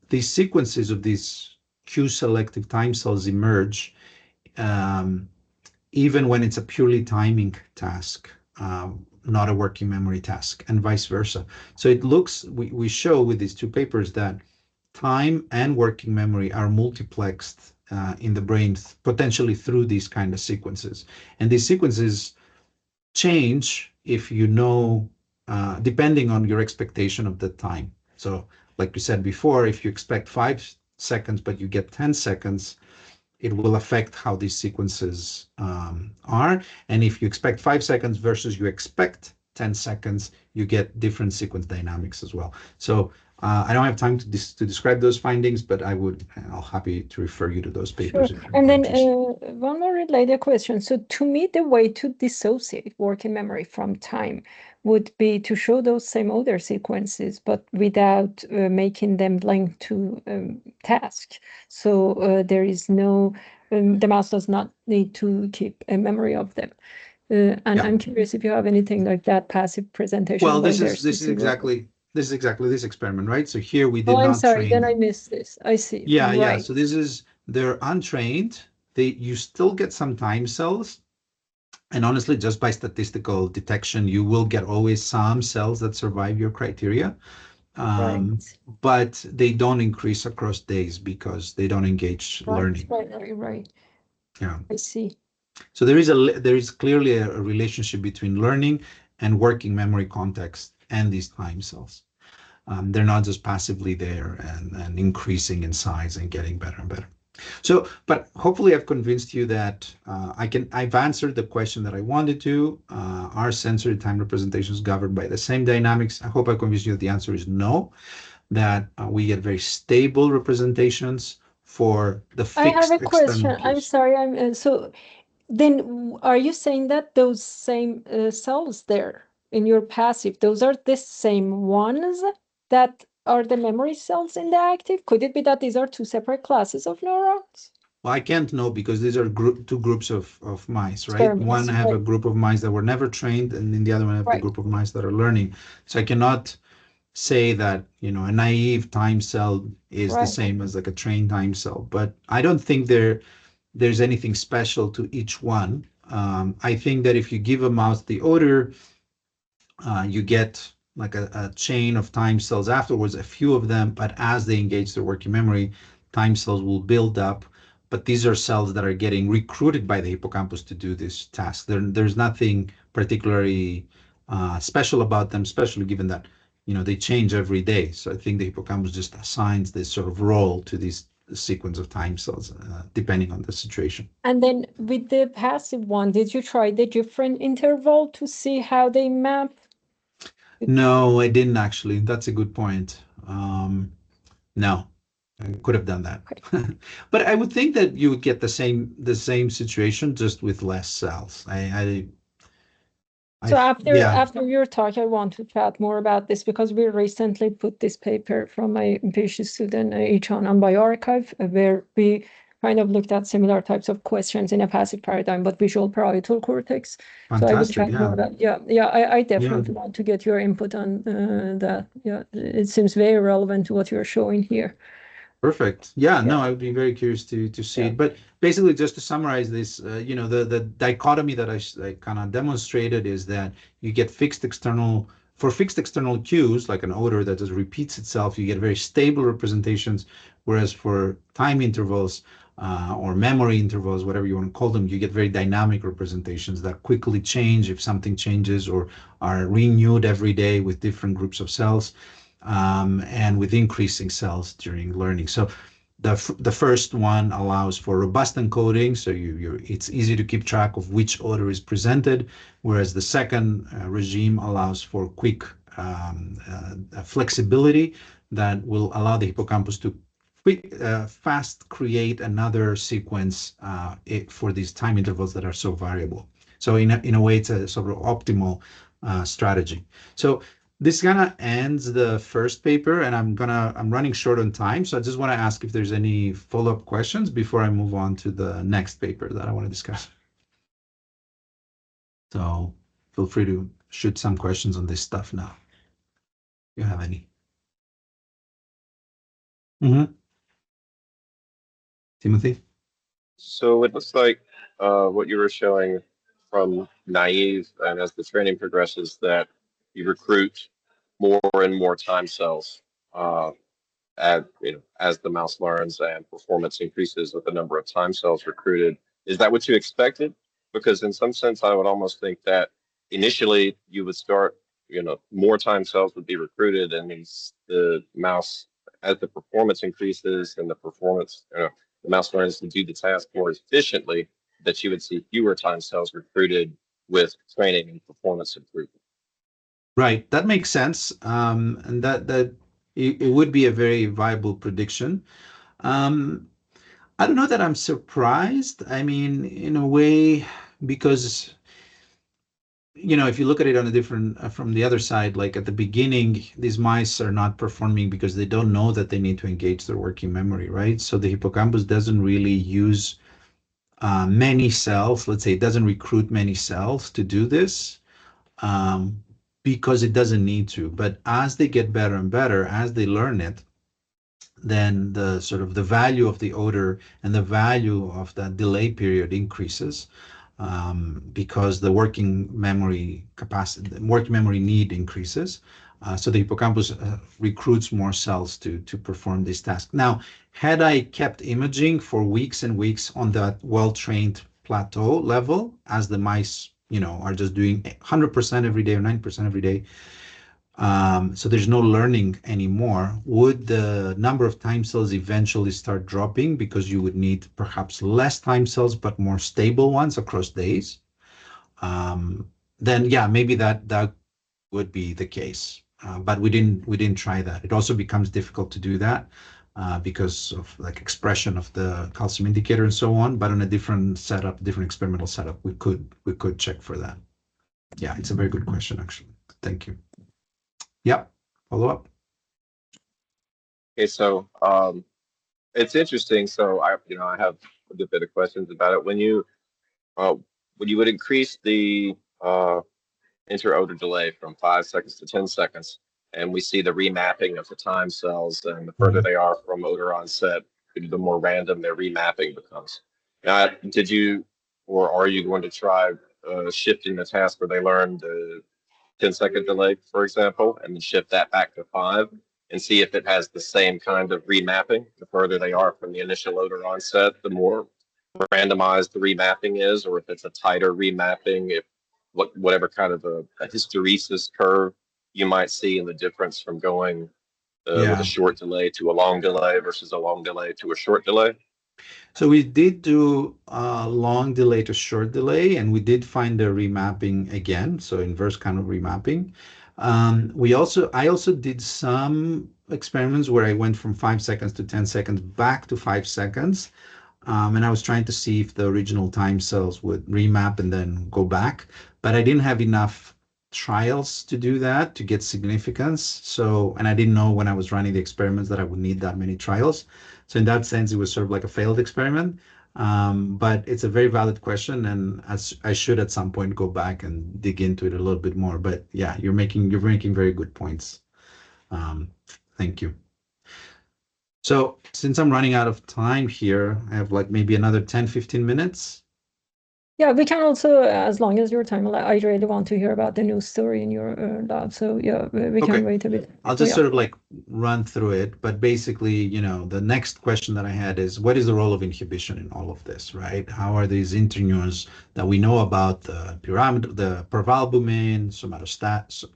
these sequences of these Q-selective time cells emerge even when it's a purely timing task, not a working memory task, and vice versa. So it looks, we show with these two papers that time and working memory are multiplexed in the brain potentially through these kind of sequences. And these sequences change if depending on your expectation of the time. So like we said before, if you expect 5 seconds, but you get 10 seconds, it will affect how these sequences are. And if you expect 5 seconds versus you expect 10 seconds, you get different sequence dynamics as well. So I don't have time to describe those findings, but I'll happy to refer you to those papers. Sure. And then one more related question. So to me, the way to dissociate working memory from time would be to show those same odor sequences, but without making them linked to task. So there is no, the mouse does not need to keep a memory of them. And yeah. I'm curious if you have anything like that passive presentation. Well, this is exactly this experiment, right? So here we did not. I'm sorry, then I missed this. I see. Yeah, right. Yeah. So they're untrained. You still get some time cells. And honestly, just by statistical detection, you will get always some cells that survive your criteria. Right. But they don't increase across days because they don't engage learning. Right. Yeah. I see. So there is clearly a relationship between learning and working memory context and these time cells. They're not just passively there and increasing in size and getting better and better. So, but hopefully I've convinced you that I've answered the question that I wanted to. Are sensory time representations governed by the same dynamics? I hope I convinced you that the answer is no, that we get very stable representations for the fixed. I have a question. I'm sorry. So then are you saying that those same cells there in your passive, those are the same ones that are the memory cells in the active? Could it be that these are two separate classes of neurons? Well, I can't know because these are two groups of mice, right? One have a group of mice that were never trained, and in the other one have the group of mice that are learning. So I cannot say that, a naive time cell is the same as like a trained time cell, but I don't think there's anything special to each one. I think that if you give a mouse the odor, you get like a chain of time cells afterwards, a few of them, but as they engage their working memory, time cells will build up. But these are cells that are getting recruited by the hippocampus to do this task. There's nothing particularly special about them, especially given that, they change every day. So I think the hippocampus just assigns this sort of role to these sequence of time cells, depending on the situation. And then with the passive one, did you try the different interval to see how they map? No, I didn't actually. That's a good point. No. I could have done that. Okay. But I would think that you would get the same situation just with less cells. So yeah, after your talk, I want to chat more about this because we recently put this paper from my PhD student Ichan on bioarchive, where we kind of looked at similar types of questions in a passive paradigm, but visual parietal cortex. So I will fantastic. chat more Yeah, about, I definitely want to get your input on that. Yeah, it seems very relevant to what you're showing here. perfect. Yeah, no, Yeah. I would be very curious to see Yeah. it. But basically, just to summarize this, you know, the dichotomy that I kind of demonstrated is that you get fixed external for fixed external cues, like an odor that just repeats itself, you get very stable representations, whereas for time intervals or memory intervals, whatever you want to call them, you get very dynamic representations that quickly change if something changes or are renewed every day with different groups of cells. And with increasing cells during learning. So the first one allows for robust encoding, so it's easy to keep track of which order is presented, whereas the second regime allows for quick flexibility that will allow the hippocampus to fast create another sequence for these time intervals that are so variable. So in a way, it's a sort of optimal strategy. So this kind of ends the first paper, and I'm running short on time, so I just want to ask if there's any follow-up questions before I move on to the next paper that I want to discuss. So feel free to shoot some questions on this stuff now, if you have any. Timothy? So it looks like what you were showing from naive and as the training progresses that you recruit more and more time cells as the mouse learns and performance increases with the number of time cells recruited. Is that what you expected? Because in some sense, I would almost think that initially you would start, more time cells would be recruited, and the mouse, as the performance increases and the mouse learns to do the task more efficiently, that you would see fewer time cells recruited with training and performance improvement. Right, that makes sense, and that it would be a very viable prediction. I don't know that I'm surprised. I mean, in a way, because if you look at it on a different from the other side, like at the beginning, these mice are not performing because they don't know that they need to engage their working memory, right? So the hippocampus doesn't really use many cells. Let's say it doesn't recruit many cells to do this because it doesn't need to. But as they get better and better, as they learn it, then the sort of the value of the odor and the value of that delay period increases because the working memory capacity, working memory need increases. So the hippocampus recruits more cells to perform this task. Now, had I kept imaging for weeks and weeks on that well-trained plateau level, as the mice, are just doing 100% every day or 90% every day, so there's no learning anymore, would the number of time cells eventually start dropping because you would need perhaps less time cells but more stable ones across days? Then yeah, maybe that would be the case. But we didn't try that. It also becomes difficult to do that because of like expression of the calcium indicator and so on. But on a different setup, different experimental setup, we could check for that. Yeah, it's a very good question actually. Thank you. Yep. Follow up. Okay, so it's interesting. So I have a good bit of questions about it. When you would increase the inter-odor delay from 5 seconds to 10 seconds, and we see the remapping of the time cells, and the further they are from odor onset, the more random their remapping becomes. Now, did you or are you going to try shifting the task where they learn the 10-second delay, for example, and then shift that back to 5 and see if it has the same kind of remapping? The further they are from the initial odor onset, the more randomized the remapping is, or if it's a tighter remapping, if whatever kind of a hysteresis curve you might see in the difference from going with a short delay to a long delay versus a long delay to a short delay. So we did do a long delay to short delay, and we did find the remapping again, so inverse kind of remapping. I also did some experiments where I went from 5 seconds to 10 seconds back to 5 seconds. And I was trying to see if the original time cells would remap and then go back, but I didn't have enough trials to do that to get significance. So, and I didn't know when I was running the experiments that I would need that many trials. So in that sense, it was sort of like a failed experiment. But it's a very valid question, and I should at some point go back and dig into it a little bit more. But yeah, you're making very good points. Thank you. So since I'm running out of time here, I have like maybe another 10, 15 minutes. Yeah, we can also, as long as your time, I really want to hear about the new story in your lab. So yeah, we can wait a bit. I'll just sort of like run through it. But basically, you know, the next question that I had is, what is the role of inhibition in all of this, right? How are these interneurons that we know about, the pyramid, the parvalbumin, somatostatin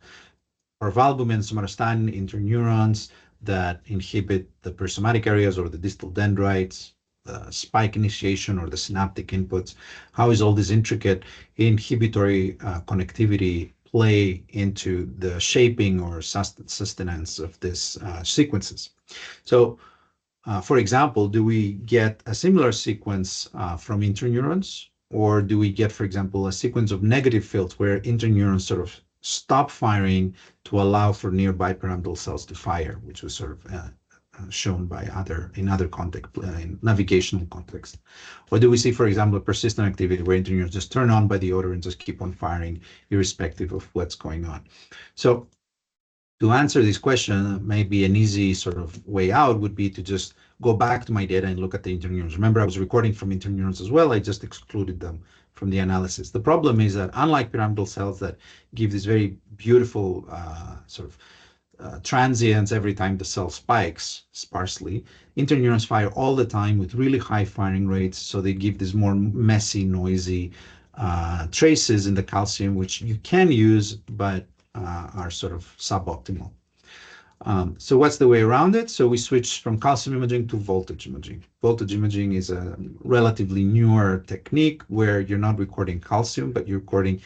interneurons that inhibit the perisomatic areas or the distal dendrites, the spike initiation or the synaptic inputs? How is all this intricate inhibitory connectivity play into the shaping or sustenance of these sequences? So, for example, do we get a similar sequence from interneurons, or do we get, for example, a sequence of negative fields where interneurons sort of stop firing to allow for nearby pyramidal cells to fire, which was sort of shown by in other context, in navigational context? Or do we see, for example, a persistent activity where interneurons just turn on by the odor and just keep on firing irrespective of what's going on? So to answer this question, maybe an easy sort of way out would be to just go back to my data and look at the interneurons. Remember, I was recording from interneurons as well. I just excluded them from the analysis. The problem is that unlike pyramidal cells that give this very beautiful sort of transients every time the cell spikes sparsely, interneurons fire all the time with really high firing rates. So they give these more messy, noisy traces in the calcium, which you can use, but are sort of suboptimal. So what's the way around it? So we switched from calcium imaging to voltage imaging. Voltage imaging is a relatively newer technique where you're not recording calcium, but you're recording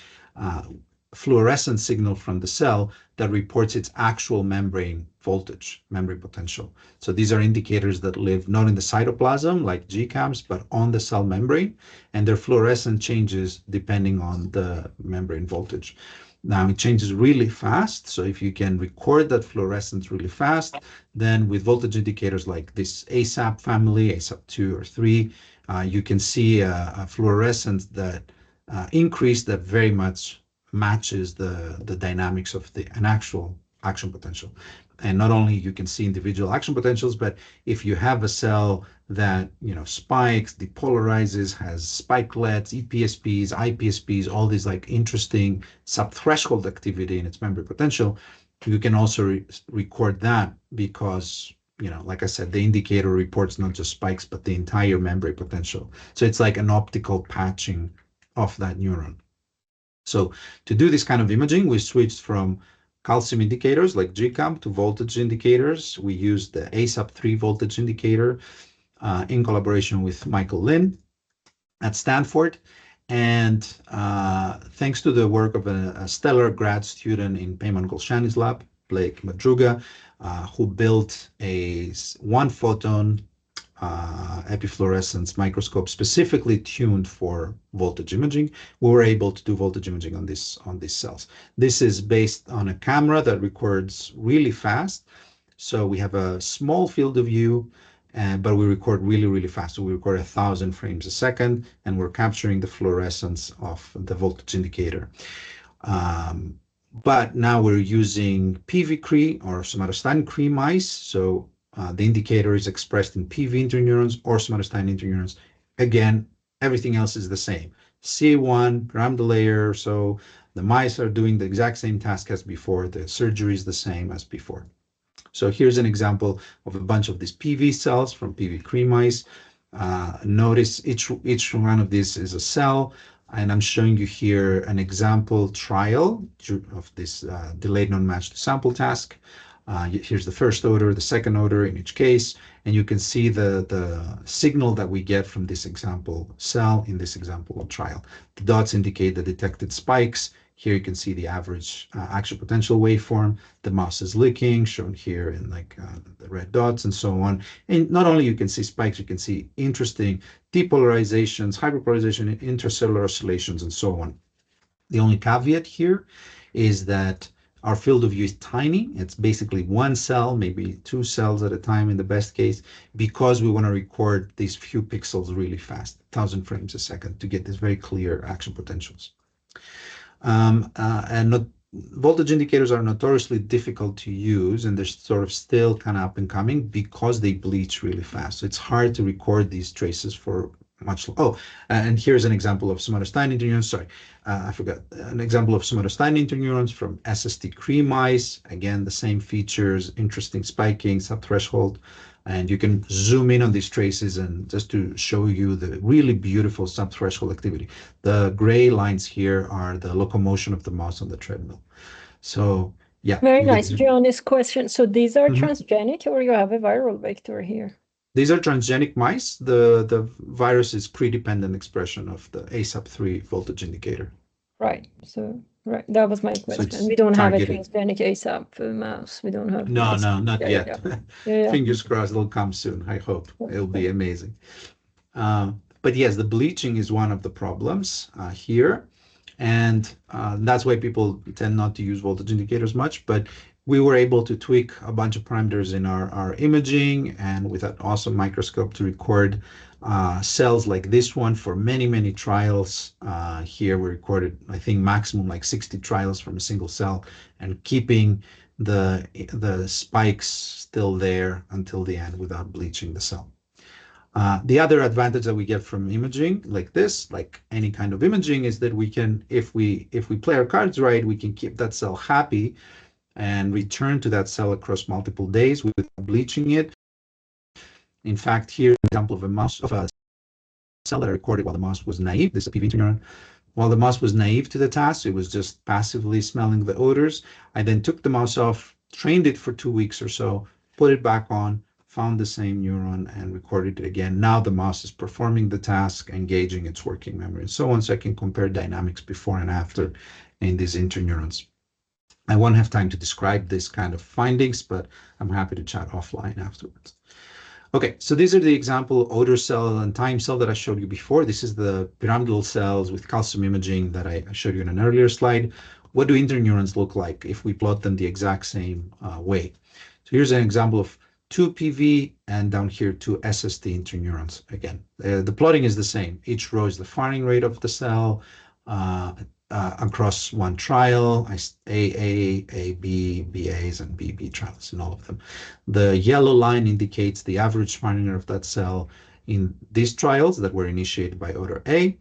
fluorescent signal from the cell that reports its actual membrane voltage, membrane potential. So these are indicators that live not in the cytoplasm like GCAMs, but on the cell membrane, and their fluorescent changes depending on the membrane voltage. Now it changes really fast. So if you can record that fluorescence really fast, then with voltage indicators like this ASAP family, ASAP 2 or 3, you can see a fluorescence that increase that very much matches the dynamics of an actual action potential. And not only you can see individual action potentials, but if you have a cell that, you know, spikes, depolarizes, has spikelets, EPSPs, IPSPs, all these like interesting subthreshold activity in its membrane potential, you can also record that because, you know, like I said, the indicator reports not just spikes, but the entire membrane potential. So it's like an optical patching of that neuron. So to do this kind of imaging, we switched from calcium indicators like GCAM to voltage indicators. We used the ASAP3 voltage indicator in collaboration with Michael Lin at Stanford. And thanks to the work of a stellar grad student in Peyman Golshani's lab, Blake Madruga, who built a one-photon epifluorescence microscope specifically tuned for voltage imaging, we were able to do voltage imaging on these cells. This is based on a camera that records really fast. So we have a small field of view, but we record really, really fast. So we record 1,000 frames a second, and we're capturing the fluorescence of the voltage indicator. But now we're using PV-Cre or somatostatin-Cre mice. So the indicator is expressed in PV interneurons or somatostatin interneurons. Again, everything else is the same. CA1, pyramidal layer, so the mice are doing the exact same task as before. The surgery is the same as before. So here's an example of a bunch of these PV cells from PV-Cre mice. Notice each one of these is a cell, and I'm showing you here an example trial of this delayed non-matched sample task. Here's the first order, the second order in each case, and you can see the signal that we get from this example cell in this example trial. The dots indicate the detected spikes. Here you can see the average action potential waveform. The mouse is licking, shown here in like the red dots and so on. And not only you can see spikes, you can see interesting depolarizations, hyperpolarization, intracellular oscillations, and so on. The only caveat here is that our field of view is tiny. It's basically one cell, maybe two cells at a time in the best case, because we want to record these few pixels really fast, 1,000 frames a second, to get these very clear action potentials. Voltage indicators are notoriously difficult to use, and they're sort of still kind of up and coming because they bleach really fast. So it's hard to record these traces for much. And here's an example of somatostatin interneurons. Sorry, I forgot. An example of somatostatin interneurons from SST Cree mice. Again, the same features, interesting spiking, subthreshold. And you can zoom in on these traces and just to show you the really beautiful subthreshold activity. The gray lines here are the locomotion of the mouse on the treadmill. So yeah. Very nice. Giannis question. So these are transgenic, or you have a viral vector here? These are transgenic mice. The virus is Cree-dependent expression of the ASAP3 voltage indicator. Right. So right, that was my question. So we don't have a transgenic ASAP mouse. We don't have. No, not yet. Yeah. Fingers crossed, it'll come soon. I hope it'll be amazing. But yes, the bleaching is one of the problems here, and that's why people tend not to use voltage indicators much. But we were able to tweak a bunch of parameters in our imaging and with an awesome microscope to record cells like this one for many trials. Here we recorded, I think, maximum like 60 trials from a single cell, and keeping the spikes still there until the end without bleaching the cell. The other advantage that we get from imaging like this, like any kind of imaging, is that we can, if we play our cards right, we can keep that cell happy and return to that cell across multiple days without bleaching it. In fact, here an example of a cell that I recorded while the mouse was naive. This is a PV interneuron. While the mouse was naive to the task, it was just passively smelling the odors. I then took the mouse off, trained it for 2 weeks or so, put it back on, found the same neuron, and recorded it again. Now the mouse is performing the task, engaging its working memory, and so on. So I can compare dynamics before and after in these interneurons. I won't have time to describe this kind of findings, but I'm happy to chat offline afterwards. Okay, so these are the example odor cell and time cell that I showed you before. This is the pyramidal cells with calcium imaging that I showed you in an earlier slide. What do interneurons look like if we plot them the exact same way? So here's an example of 2 PV and down here 2 SST interneurons. Again, the plotting is the same. Each row is the firing rate of the cell across one trial, AA, AB, BAs, and BB trials in all of them. The yellow line indicates the average firing rate of that cell in these trials that were initiated by odor A.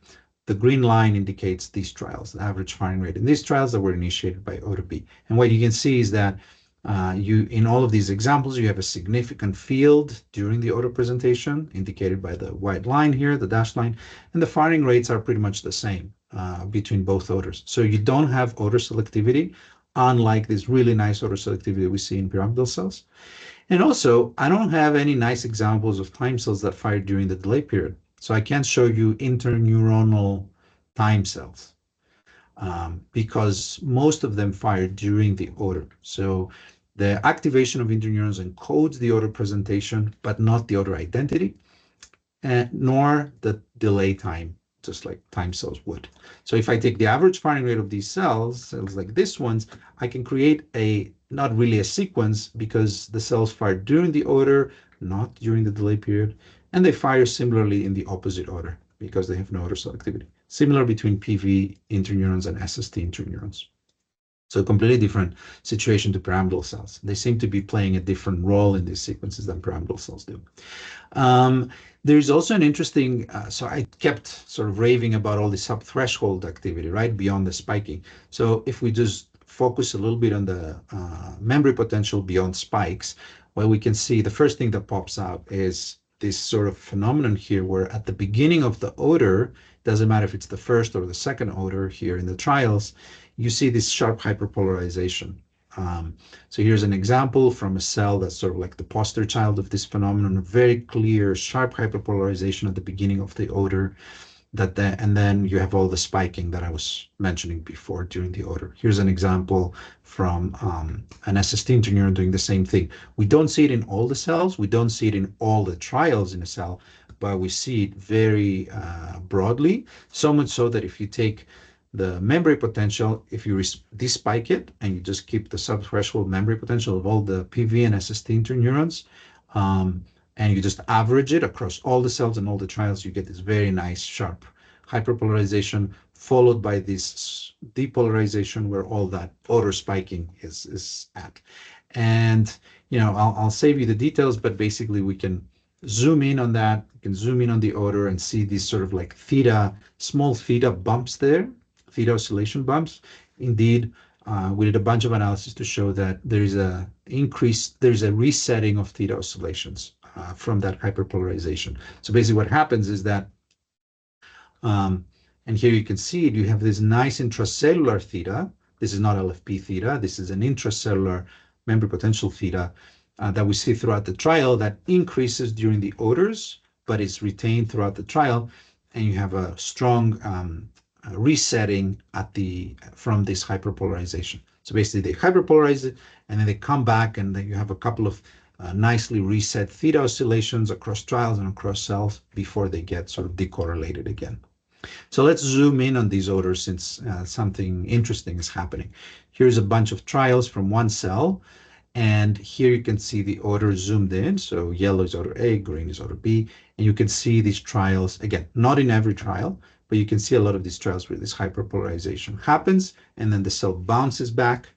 The green line indicates these trials, the average firing rate in these trials that were initiated by odor B. And what you can see is that in all of these examples, you have a significant field during the odor presentation, indicated by the white line here, the dashed line, and the firing rates are pretty much the same between both odors. So you don't have odor selectivity, unlike this really nice odor selectivity we see in pyramidal cells. And also, I don't have any nice examples of time cells that fire during the delay period. So I can't show you interneuronal time cells because most of them fire during the odor. So the activation of interneurons encodes the odor presentation, but not the odor identity, nor the delay time, just like time cells would. So if I take the average firing rate of these cells like this ones, I can create not really a sequence because the cells fire during the odor, not during the delay period, and they fire similarly in the opposite order because they have no odor selectivity. Similar between PV interneurons and SST interneurons. So a completely different situation to pyramidal cells. They seem to be playing a different role in these sequences than pyramidal cells do. There's also an interesting, so I kept sort of raving about all the subthreshold activity, right, beyond the spiking. So if we just focus a little bit on the memory potential beyond spikes, well, we can see the first thing that pops out is this sort of phenomenon here where at the beginning of the odor, doesn't matter if it's the first or the second odor here in the trials, you see this sharp hyperpolarization. So here's an example from a cell that's sort of like the poster child of this phenomenon, a very clear sharp hyperpolarization at the beginning of the odor. and then you have all the spiking that I was mentioning before during the odor. Here's an example from an SST interneuron doing the same thing. We don't see it in all the cells. We don't see it in all the trials in a cell, but we see it very broadly, so much so that if you take the membrane potential, if you despike it and you just keep the subthreshold membrane potential of all the PV and SST interneurons, and you just average it across all the cells and all the trials, you get this very nice sharp hyperpolarization followed by this depolarization where all that odor spiking is at. And I'll save you the details, but basically we can zoom in on that. You can zoom in on the odor and see these sort of like small theta bumps there, theta oscillation bumps. Indeed, we did a bunch of analysis to show that there's a resetting of theta oscillations from that hyperpolarization. So basically what happens is that, and here you can see it, you have this nice intracellular theta. This is not LFP theta. This is an intracellular membrane potential theta that we see throughout the trial that increases during the odors, but is retained throughout the trial. And you have a strong resetting from this hyperpolarization. So basically they hyperpolarize it and then they come back and then you have a couple of nicely reset theta oscillations across trials and across cells before they get sort of decorrelated again. So let's zoom in on these odors since something interesting is happening. Here's a bunch of trials from one cell. And here you can see the odor zoomed in. So yellow is odor A, green is odor B. And you can see these trials, again, not in every trial, but you can see a lot of these trials where this hyperpolarization happens. And then the cell bounces back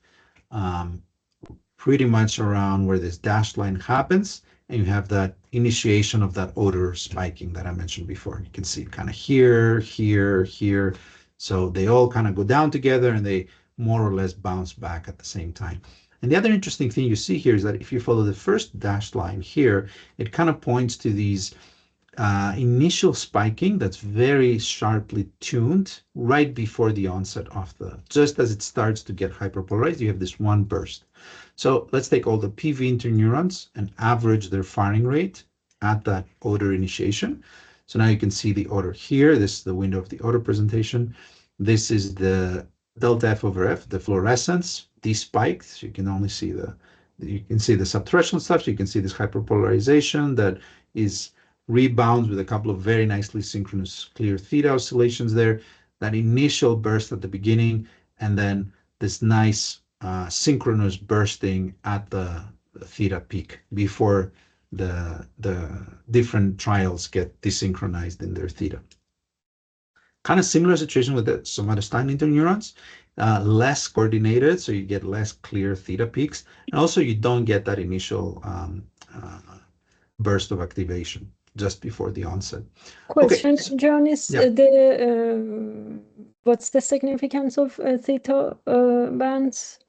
pretty much around where this dashed line happens. And you have that initiation of that odor spiking that I mentioned before. You can see it kind of here, here, here. So they all kind of go down together and they more or less bounce back at the same time. And the other interesting thing you see here is that if you follow the first dashed line here, it kind of points to these initial spiking that's very sharply tuned right before the onset of just as it starts to get hyperpolarized, you have this one burst. So let's take all the PV interneurons and average their firing rate at that odor initiation. So now you can see the odor here. This is the window of the odor presentation. This is the delta F over F, the fluorescence despiked. So you can only see the subthreshold stuff. So you can see this hyperpolarization that is rebounds with a couple of very nicely synchronous clear theta oscillations there, that initial burst at the beginning, and then this nice synchronous bursting at the theta peak before the different trials get desynchronized in their theta. Kind of similar situation with the somatostatin interneurons, less coordinated, so you get less clear theta peaks, and also you don't get that initial burst of activation just before the onset. Question, Okay. Jiannis, Yeah. what's the significance of theta bands?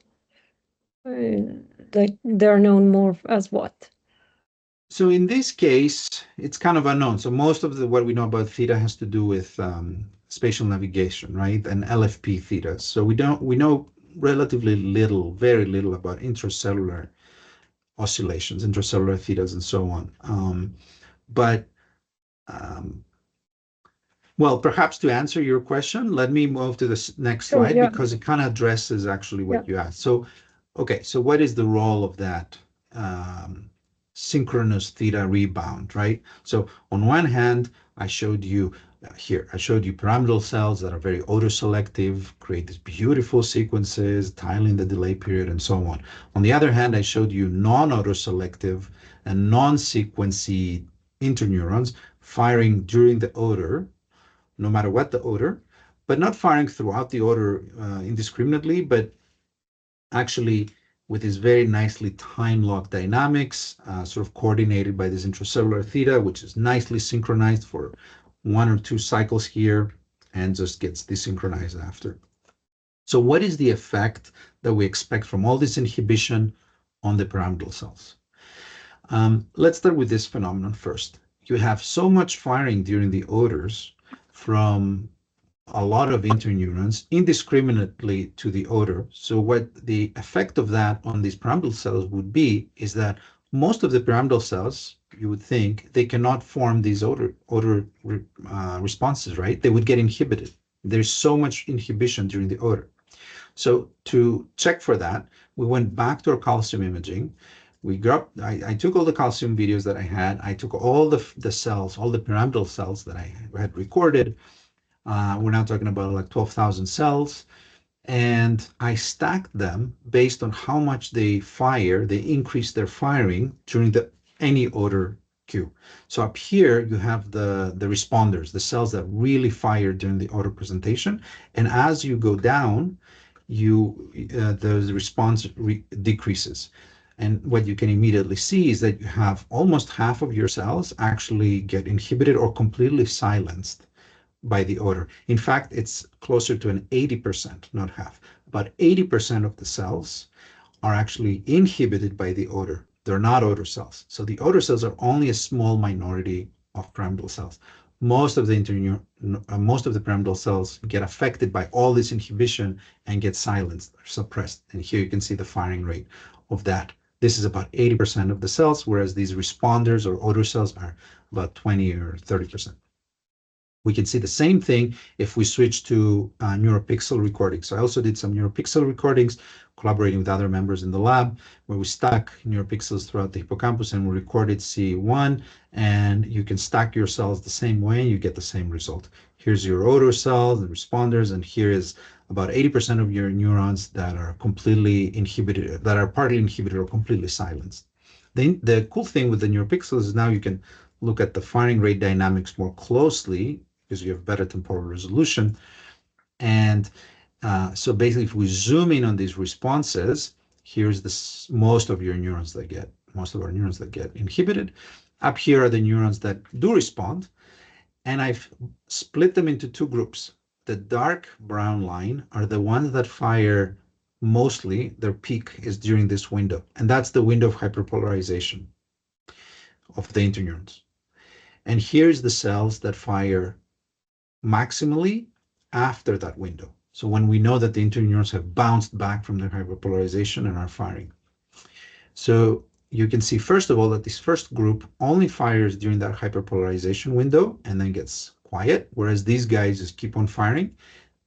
Like they're known more as what? So in this case, it's kind of unknown. So most of what we know about theta has to do with spatial navigation, right? And LFP theta. So we know relatively little, very little about intracellular oscillations, intracellular thetas, and so on. Well, perhaps to answer your question, let me move to the next slide because it kind of addresses actually what you asked. So, okay, so what is the role of that synchronous theta rebound, right? So on one hand, I showed you pyramidal cells that are very odor selective, create these beautiful sequences, tiling the delay period, and so on. On the other hand, I showed you non-odor selective and non-sequency interneurons firing during the odor, no matter what the odor, but not firing throughout the odor indiscriminately, but actually with this very nicely time-locked dynamics, sort of coordinated by this intracellular theta, which is nicely synchronized for 1 or 2 cycles here and just gets desynchronized after. So what is the effect that we expect from all this inhibition on the pyramidal cells? Let's start with this phenomenon first. You have so much firing during the odors from a lot of interneurons indiscriminately to the odor. So what the effect of that on these pyramidal cells would be is that most of the pyramidal cells you would think, they cannot form these odor responses, right? They would get inhibited. There's so much inhibition during the odor. So to check for that, we went back to our calcium imaging. I took all the calcium videos that I had. I took all the cells, all the pyramidal cells that I had recorded. We're now talking about like 12,000 cells. And I stacked them based on how much they increase their firing during any odor cue. So up here, you have the responders, the cells that really fire during the odor presentation. And as you go down, the response decreases. And what you can immediately see is that you have almost half of your cells actually get inhibited or completely silenced by the odor. In fact, it's closer to an 80%, not half. About 80% of the cells are actually inhibited by the odor. They're not odor cells. So the odor cells are only a small minority of pyramidal cells. Most of the pyramidal cells get affected by all this inhibition and get silenced or suppressed. And here you can see the firing rate of that. This is about 80% of the cells, whereas these responders or odor cells are about 20 or 30%. We can see the same thing if we switch to neuropixel recordings. So I also did some neuropixel recordings, collaborating with other members in the lab, where we stack neuropixels throughout the hippocampus and we recorded C1, and you can stack your cells the same way and you get the same result. Here's your odor cells, the responders, and here is about 80% of your neurons that are completely inhibited, that are partly inhibited or completely silenced. The cool thing with the neuropixels is now you can look at the firing rate dynamics more closely because you have better temporal resolution. And so basically, if we zoom in on these responses, here's most of our neurons that get inhibited. Up here are the neurons that do respond. And I've split them into two groups. The dark brown line are the ones that fire mostly, their peak is during this window. And that's the window of hyperpolarization of the interneurons. And here's the cells that fire maximally after that window. So when we know that the interneurons have bounced back from their hyperpolarization and are firing. So you can see, first of all, that this first group only fires during that hyperpolarization window and then gets quiet, whereas these guys just keep on firing.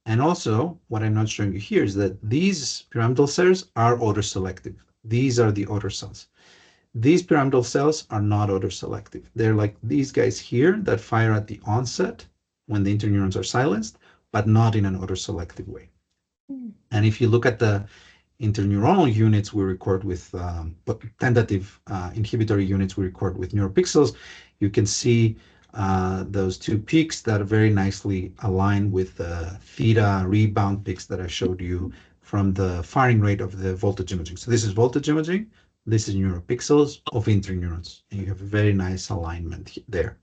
And also, what I'm not showing you here is that these pyramidal cells are odor selective. These are the odor cells. These pyramidal cells are not odor selective. They're like these guys here that fire at the onset when the interneurons are silenced, but not in an odor selective way. And if you look at the interneuronal units we record with tentative inhibitory units we record with neuropixels, you can see those two peaks that are very nicely aligned with the theta rebound peaks that I showed you from the firing rate of the voltage imaging. So this is voltage imaging. This is neuropixels of interneurons, and you have a very nice alignment there.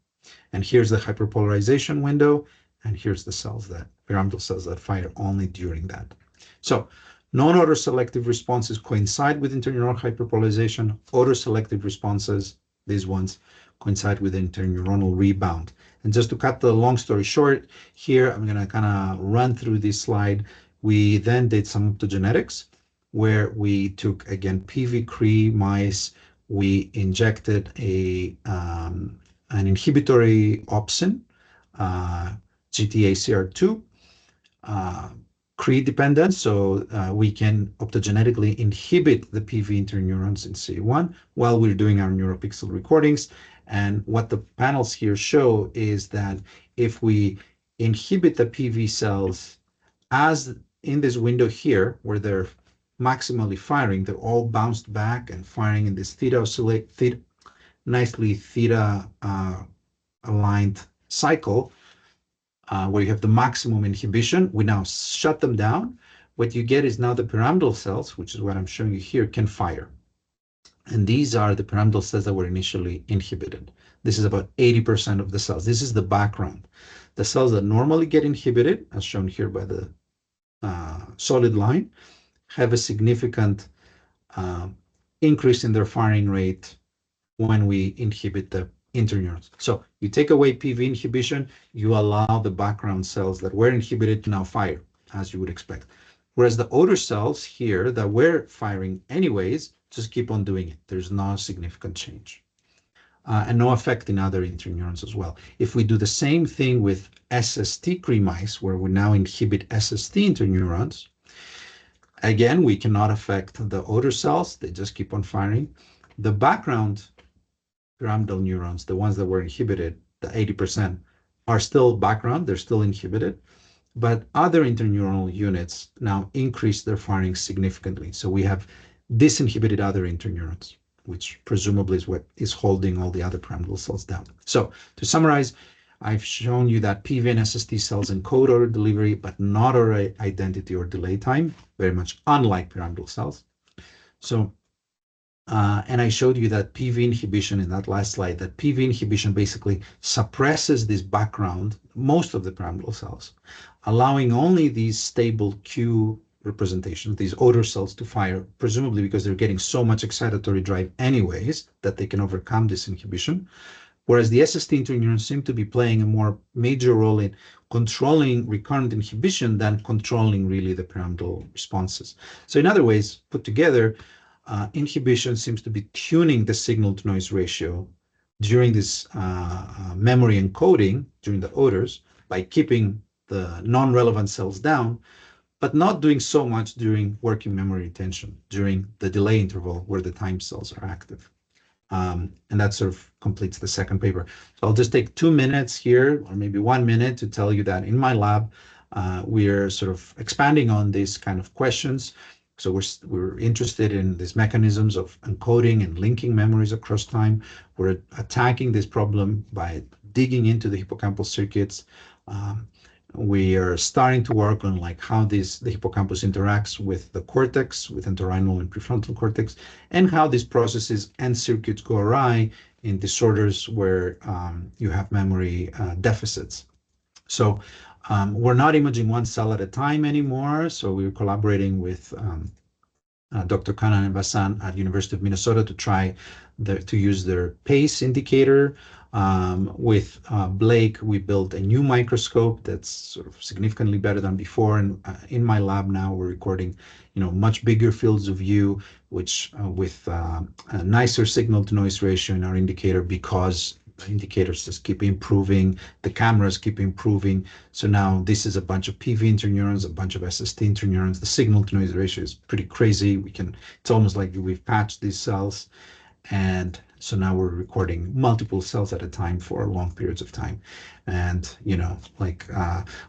And here's the hyperpolarization window, and here's the pyramidal cells that fire only during that. So non-odor selective responses coincide with interneuronal hyperpolarization. Odor selective responses, these ones, coincide with interneuronal rebound. And just to cut the long story short, here I'm going to kind of run through this slide. We then did some optogenetics, where we took, again, PV-Cre mice. We injected an inhibitory opsin, GTACR2, Cre dependent, so we can optogenetically inhibit the PV interneurons in C1 while we're doing our neuropixel recordings. And what the panels here show is that if we inhibit the PV cells as in this window here, where they're maximally firing, they're all bounced back and firing in this nicely theta aligned cycle, where you have the maximum inhibition. We now shut them down. What you get is now the pyramidal cells, which is what I'm showing you here, can fire. And these are the pyramidal cells that were initially inhibited. This is about 80% of the cells. This is the background. The cells that normally get inhibited, as shown here by the solid line, have a significant increase in their firing rate when we inhibit the interneurons. So you take away PV inhibition, you allow the background cells that were inhibited to now fire, as you would expect. Whereas the odor cells here that were firing anyways, just keep on doing it. There's no significant change. and no effect in other interneurons as well. If we do the same thing with SST-CRE mice, where we now inhibit SST interneurons, again, we cannot affect the odor cells. They just keep on firing. The background pyramidal neurons, the ones that were inhibited, the 80%, are still background. They're still inhibited. But other interneuronal units now increase their firing significantly. So we have disinhibited other interneurons, which presumably is what is holding all the other pyramidal cells down. So to summarize, I've shown you that PV and SST cells encode odor delivery, but not odor identity or delay time, very much unlike pyramidal cells. So, and I showed you that PV inhibition in that last slide, that PV inhibition basically suppresses this background, most of the pyramidal cells, allowing only these stable Q representations, these odor cells to fire, presumably because they're getting so much excitatory drive anyways that they can overcome this inhibition. Whereas the SST interneurons seem to be playing a more major role in controlling recurrent inhibition than controlling really the pyramidal responses. So in other ways, put together, inhibition seems to be tuning the signal-to-noise ratio during this memory encoding, during the odors, by keeping the non-relevant cells down, but not doing so much during working memory retention, during the delay interval where the time cells are active. And that sort of completes the second paper. So I'll just take 2 minutes here, or maybe 1 minute, to tell you that in my lab, we're sort of expanding on these kind of questions. So we're interested in these mechanisms of encoding and linking memories across time. We're attacking this problem by digging into the hippocampal circuits. We are starting to work on like how the hippocampus interacts with the cortex, with entorhinal and prefrontal cortex, and how these processes and circuits go awry in disorders where you have memory deficits. So we're not imaging one cell at a time anymore. So we're collaborating with Dr. Kian and Basan at University of Minnesota to try to use their PACE indicator. With Blake, we built a new microscope that's sort of significantly better than before. And in my lab now, we're recording, much bigger fields of view, which with a nicer signal-to-noise ratio in our indicator, because the indicators just keep improving, the cameras keep improving. So now this is a bunch of PV interneurons, a bunch of SST interneurons. The signal-to-noise ratio is pretty crazy. It's almost like we've patched these cells. And so now we're recording multiple cells at a time for long periods of time. And,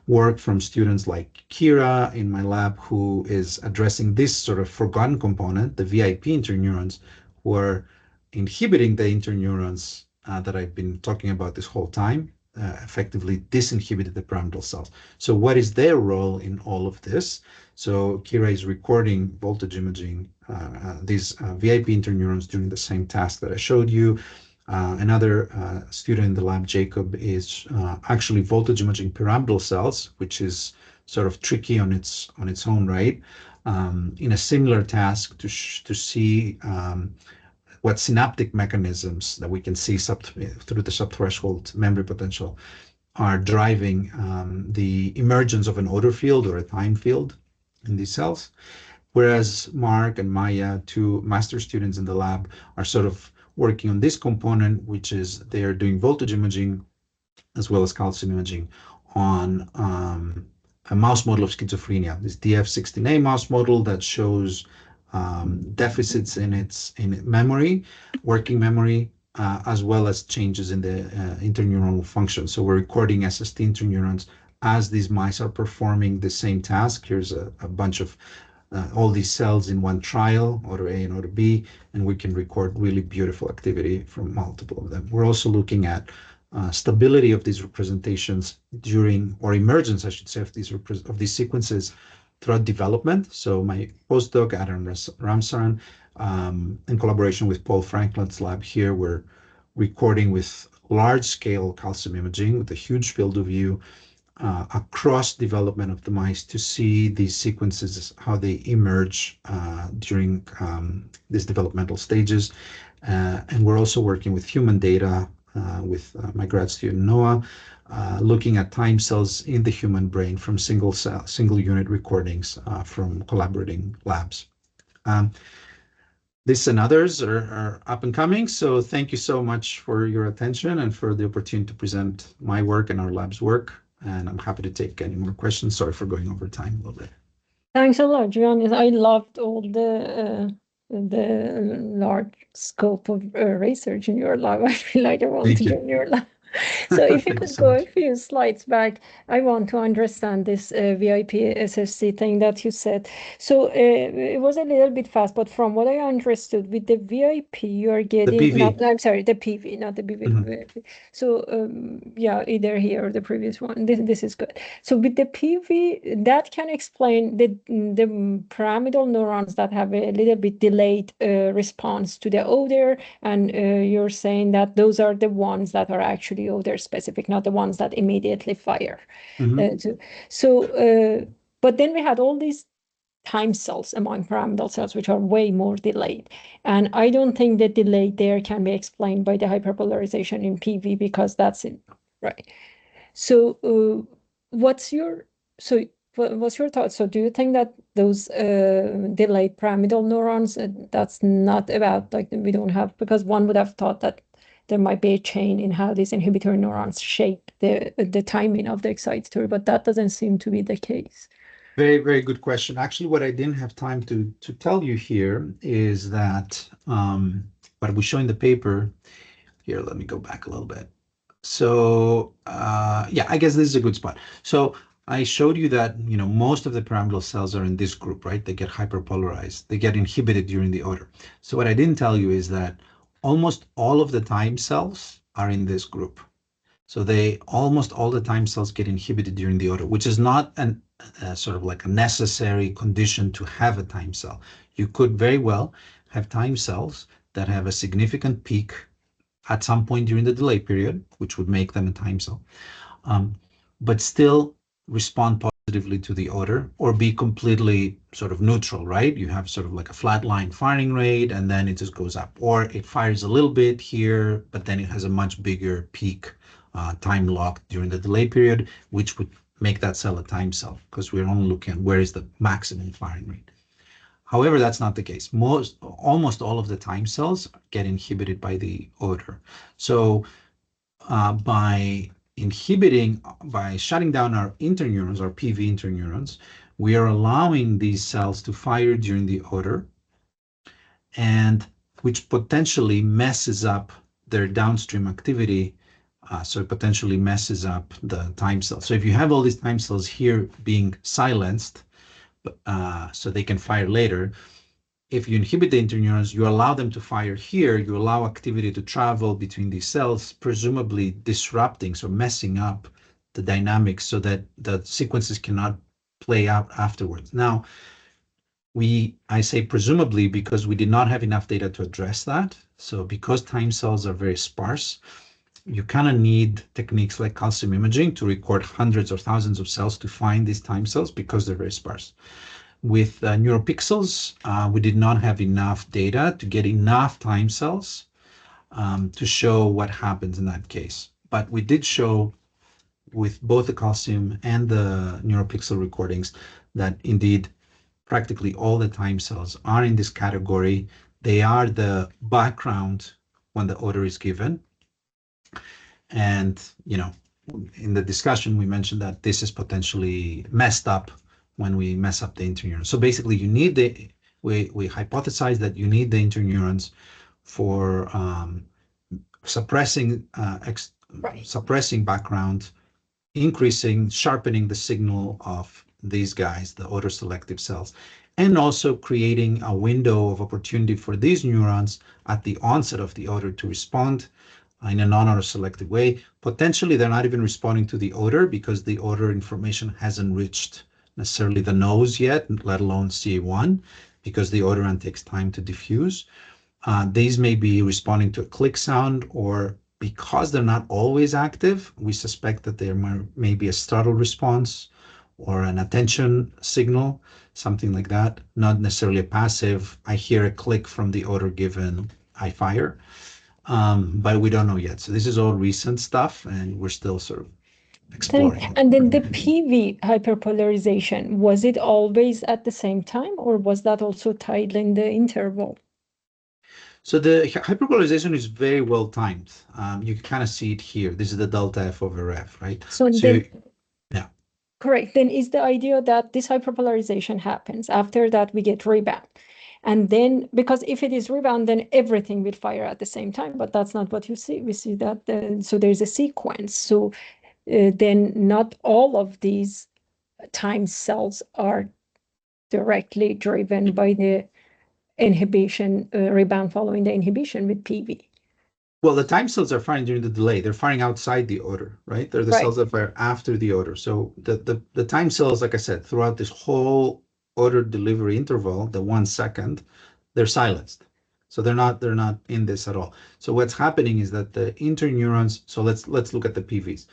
work from students like Kira in my lab, who is addressing this sort of forgotten component, the VIP interneurons, who are inhibiting the interneurons that I've been talking about this whole time, effectively disinhibited the pyramidal cells. So what is their role in all of this? So Kira is recording voltage imaging these VIP interneurons doing the same task that I showed you. Another student in the lab, Jacob, is actually voltage imaging pyramidal cells, which is sort of tricky on its own right, in a similar task to see what synaptic mechanisms that we can see through the subthreshold memory potential are driving the emergence of an odor field or a time field in these cells. Whereas Mark and Maya, two master students in the lab, are sort of working on this component, which is they are doing voltage imaging as well as calcium imaging on a mouse model of schizophrenia, this DF16A mouse model that shows deficits in memory, working memory, as well as changes in the interneuronal function. So we're recording SST interneurons as these mice are performing the same task. Here's a bunch of all these cells in one trial, order A and order B, and we can record really beautiful activity from multiple of them. We're also looking at stability of these representations during, or emergence, I should say, of these sequences throughout development. So my postdoc, Adam Ramsaran, in collaboration with Paul Franklin's lab here, we're recording with large-scale calcium imaging with a huge field of view across development of the mice to see these sequences, how they emerge during these developmental stages. And we're also working with human data with my grad student Noah, looking at time cells in the human brain from single unit recordings from collaborating labs. This and others are up and coming. So thank you so much for your attention and for the opportunity to present my work and our lab's work. And I'm happy to take any more questions. Sorry for going over time a little bit. Thanks a lot, Giannis. I loved all the large scope of research in your lab. I feel like I want to join your lab. So if you could go a few slides back, I want to understand this VIP SFC thing that you said. So it was a little bit fast, but from what I understood, with the VIP, you are getting... The PV. Not, I'm sorry, the PV, not the VIP. So yeah, either here or the previous one. This is good. So with the PV, that can explain the pyramidal neurons that have a little bit delayed response to the odor, and you're saying that those are the ones that are actually odor specific, not the ones that immediately fire. But then we had all these time cells among pyramidal cells, which are way more delayed. And I don't think the delay there can be explained by the hyperpolarization in PV, because that's it, right? So what's your thought? So do you think that those delayed pyramidal neurons, that's not about, like, we don't have, because one would have thought that there might be a chain in how these inhibitory neurons shape the timing of the excitatory, but that doesn't seem to be the case. Very, very good question. Actually, what I didn't have time to tell you here is that what we show in the paper here, let me go back a little bit. So yeah, I guess this is a good spot. So I showed you that, you know, most of the pyramidal cells are in this group, right? They get hyperpolarized. They get inhibited during the odor. So what I didn't tell you is that almost all of the time cells are in this group. So almost all the time cells get inhibited during the odor, which is not sort of like a necessary condition to have a time cell. You could very well have time cells that have a significant peak at some point during the delay period, which would make them a time cell, but still respond positively to the odor, or be completely sort of neutral, right? You have sort of like a flat line firing rate, and then it just goes up, or it fires a little bit here, but then it has a much bigger peak time lock during the delay period, which would make that cell a time cell, because we're only looking at where is the maximum firing rate. However, that's not the case. Almost all of the time cells get inhibited by the odor. So by shutting down our interneurons, our PV interneurons, we are allowing these cells to fire during the odor, and which potentially messes up their downstream activity. So it potentially messes up the time cells. So if you have all these time cells here being silenced, so they can fire later, if you inhibit the interneurons, you allow them to fire here, you allow activity to travel between these cells, presumably disrupting, so messing up the dynamics so that the sequences cannot play out afterwards. Now, I say presumably because we did not have enough data to address that. So because time cells are very sparse, you kind of need techniques like calcium imaging to record hundreds or thousands of cells to find these time cells, because they're very sparse. With neuropixels, we did not have enough data to get enough time cells to show what happens in that case. But we did show with both the calcium and the neuropixel recordings that indeed practically all the time cells are in this category. They are the background when the odor is given. And, you know, in the discussion, we mentioned that this is potentially messed up when we mess up the interneurons. So basically, you need we hypothesize that you need the interneurons for suppressing background, sharpening the signal of these guys, the odor selective cells, and also creating a window of opportunity for these neurons at the onset of the odor to respond in a non-odor selective way. Potentially, they're not even responding to the odor because the odor information hasn't reached necessarily the nose yet, let alone CA1, because the odorant takes time to diffuse. These may be responding to a click sound, or because they're not always active, we suspect that there may be a startle response or an attention signal, something like that, not necessarily a passive, I hear a click from the odor given, I fire. But we don't know yet. So this is all recent stuff, and we're still sort of exploring. And then the PV hyperpolarization, was it always at the same time, or was that also tied in the interval? So the hyperpolarization is very well timed. You can kind of see it here. This is the delta F over F, right? So So then, yeah. correct. Then is the idea that this hyperpolarization happens. After that, we get rebound. And then, because if it is rebound, then everything will fire at the same time. But that's not what you see. We see that, so there's a sequence. So then not all of these time cells are directly driven by the inhibition, rebound following the inhibition with PV. Well, the time cells are firing during the delay. They're firing outside the odor, right? They're the Right. cells that fire after the odor. So the time cells, like I said, throughout this whole odor delivery interval, the 1 second, they're silenced. So they're not in this at all. So what's happening is that the interneurons. So let's look at the PVs.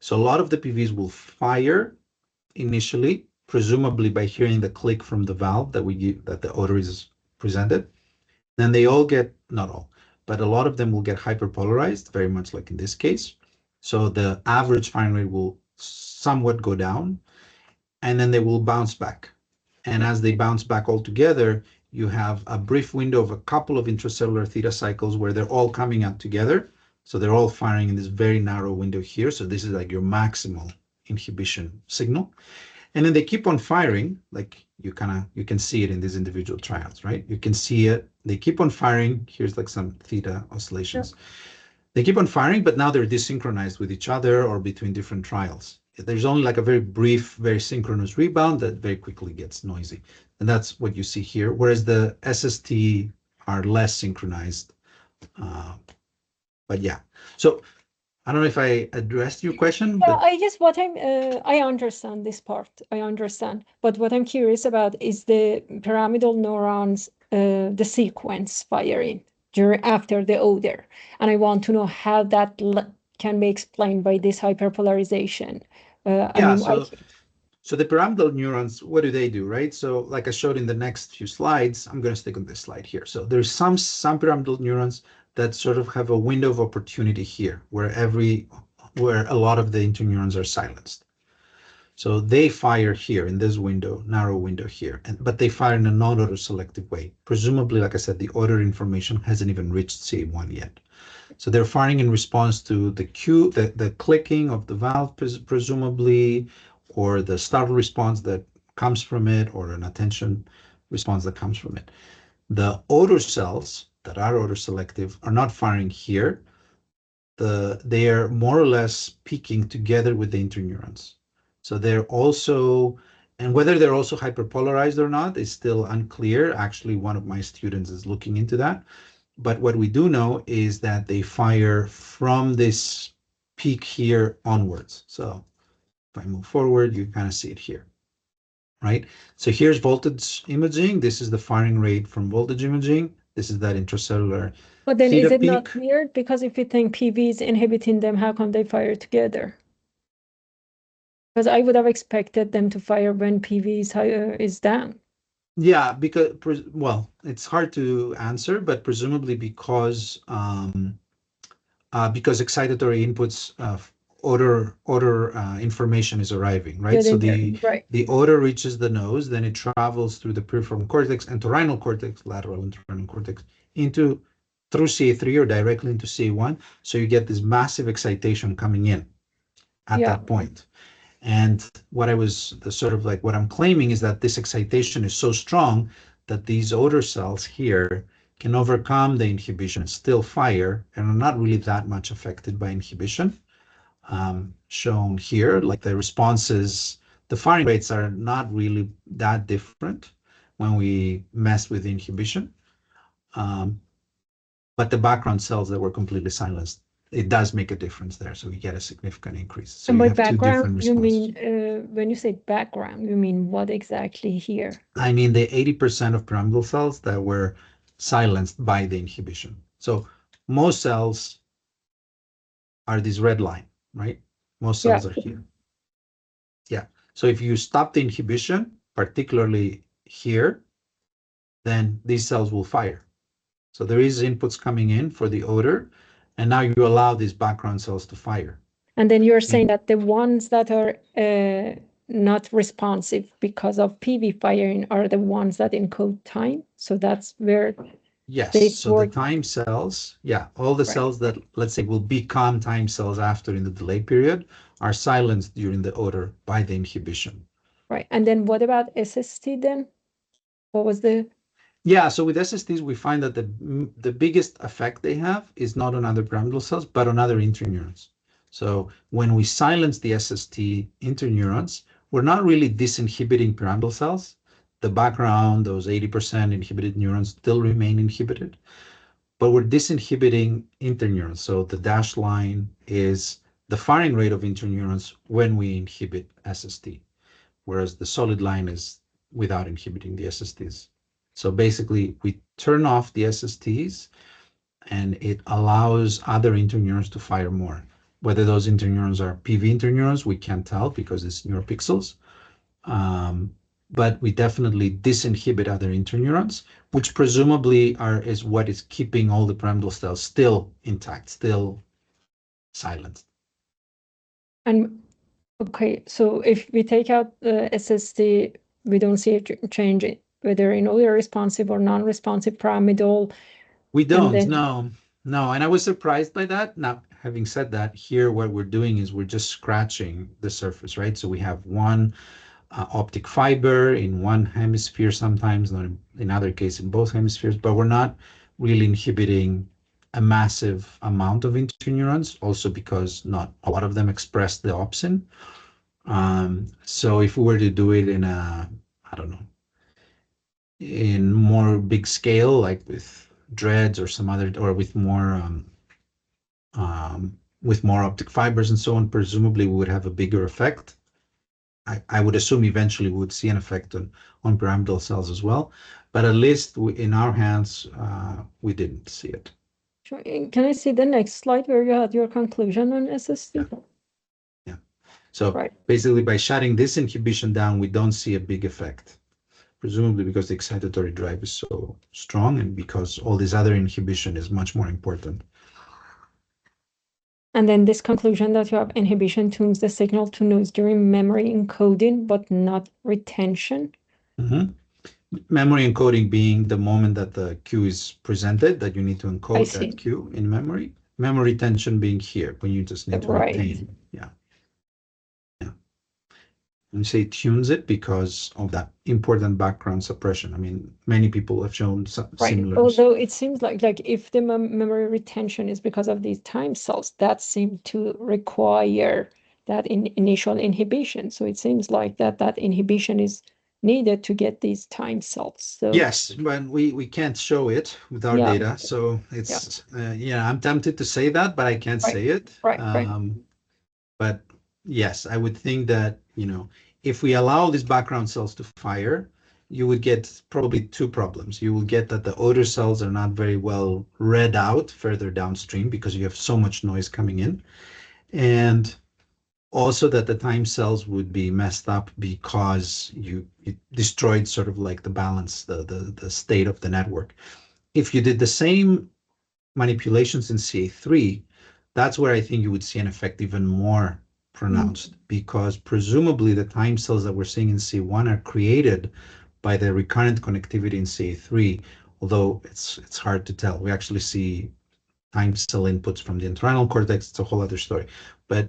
So a lot of the PVs will fire initially, presumably by hearing the click from the valve that the odor is presented. Then they all get, not all, but a lot of them will get hyperpolarized, very much like in this case. So the average firing rate will somewhat go down, and then they will bounce back. And as they bounce back all together, you have a brief window of a couple of intracellular theta cycles where they're all coming out together. So they're all firing in this very narrow window here. So this is like your maximal inhibition signal. And then they keep on firing, like you can see it in these individual trials, right? You can see it. They keep on firing. Here's like some theta oscillations. Yeah. They keep on firing, but now they're desynchronized with each other or between different trials. There's only like a very brief, very synchronous rebound that very quickly gets noisy. And that's what you see here. Whereas the SST are less synchronized. But yeah, so I don't know if I addressed your question. Yeah, but I guess what I understand this part. I understand. But what I'm curious about is the pyramidal neurons, the sequence firing after the odor. And I want to know how that can be explained by this hyperpolarization. So the pyramidal neurons, what do, right? So like I showed in the next few slides, I'm going to stick on this slide here. So there's some pyramidal neurons that sort of have a window of opportunity here where a lot of the interneurons are silenced. So they fire here in this window, narrow window here, but they fire in a non-odor selective way. Presumably, like I said, the odor information hasn't even reached CA1 yet. So they're firing in response to the cue, the clicking of the valve, presumably, or the startle response that comes from it, or an attention response that comes from it. The odor cells that are odor selective are not firing here. They are more or less peaking together with the interneurons. So they're also, and whether they're also hyperpolarized or not is still unclear. Actually, one of my students is looking into that. But what we do know is that they fire from this peak here onwards. So if I move forward, you kind of see it here, right? So here's voltage imaging. This is the firing rate from voltage imaging. This is that intracellular. But then is it not weird? Because if you think PV is inhibiting them, how come they fire together? Because I would have expected them to fire when PV is down. Yeah, because, well, it's hard to answer, but presumably because excitatory inputs odor information is arriving, right? So the odor reaches the nose, then it travels through the peripheral cortex, entorhinal cortex, lateral entorhinal cortex, through CA3 or directly into CA1. So you get this massive excitation coming in at that point. And what I'm claiming is that this excitation is so strong that these odor cells here can overcome the inhibition, still fire, and are not really that much affected by inhibition. Shown here, like the responses, the firing rates are not really that different when we mess with inhibition. But the background cells that were completely silenced, it does make a difference there. So we get a significant increase. So and by background, you mean, when you say background, you mean what exactly here? I mean the 80% of pyramidal cells that were silenced by the inhibition. So most cells are this red line, right? Most cells are here. Yeah. So if you stop the inhibition, particularly here, then these cells will fire. So there is inputs coming in for the odor, and now you allow these background cells to fire. And then you're saying that the ones that are not responsive because of PV firing are the ones that encode time. So that's where Yes, so the time cells, all the cells that, let's say, will become time cells after in the delay period are silenced during the odor by the inhibition. Right. And then what about SST then? What was the... Yeah, so with SSTs, we find that the biggest effect they have is not on other pyramidal cells, but on other interneurons. So when we silence the SST interneurons, we're not really disinhibiting pyramidal cells. The background, those 80% inhibited neurons still remain inhibited, but we're disinhibiting interneurons. So the dashed line is the firing rate of interneurons when we inhibit SST, whereas the solid line is without inhibiting the SSTs. So basically, we turn off the SSTs, and it allows other interneurons to fire more. Whether those interneurons are PV interneurons, we can't tell because it's neuropixels. But we definitely disinhibit other interneurons, which presumably is what is keeping all the pyramidal cells still intact, still silenced. And okay, so if we take out the SST, we don't see a change whether in odor responsive or non-responsive pyramidal. We don't, no. And I was surprised by that. Now, having said that, here what we're doing is we're just scratching the surface, right? So we have one optic fiber in one hemisphere sometimes, not in other cases in both hemispheres, but we're not really inhibiting a massive amount of interneurons, also because not a lot of them express the opsin. So if we were to do it in in more big scale, like with dreads or some other, or with more optic fibers and so on, presumably we would have a bigger effect. I would assume eventually we would see an effect on pyramidal cells as well, but at least in our hands, we didn't see it. Sure. Can I see the next slide where you had your conclusion on SST? Yeah. So basically, by shutting this inhibition down, we don't see a big effect, presumably because the excitatory drive is so strong and because all this other inhibition is much more important. And then this conclusion that you have inhibition tunes the signal to noise during memory encoding, but not retention. Mm-hmm. Memory encoding being the moment that the cue is presented, that you need to encode that cue in memory. Memory retention being here, when you just need to retain. Yeah. And you say tunes it because of that important background suppression. I mean, many people have shown similar. Although it seems like if the memory retention is because of these time cells, that seems to require that initial inhibition. So it seems like that inhibition is needed to get these time cells. So yes, but we can't show it with our data. So it's I'm tempted to say that, but I can't say it. But yes, I would think that, if we allow these background cells to fire, you would get probably two problems. You will get that the odor cells are not very well read out further downstream because you have so much noise coming in. And also that the time cells would be messed up because you destroyed sort of like the balance, the state of the network. If you did the same manipulations in CA3, that's where I think you would see an effect even more pronounced, because presumably the time cells that we're seeing in C1 are created by the recurrent connectivity in CA3, although it's hard to tell. We actually see time cell inputs from the entorhinal cortex. It's a whole other story. But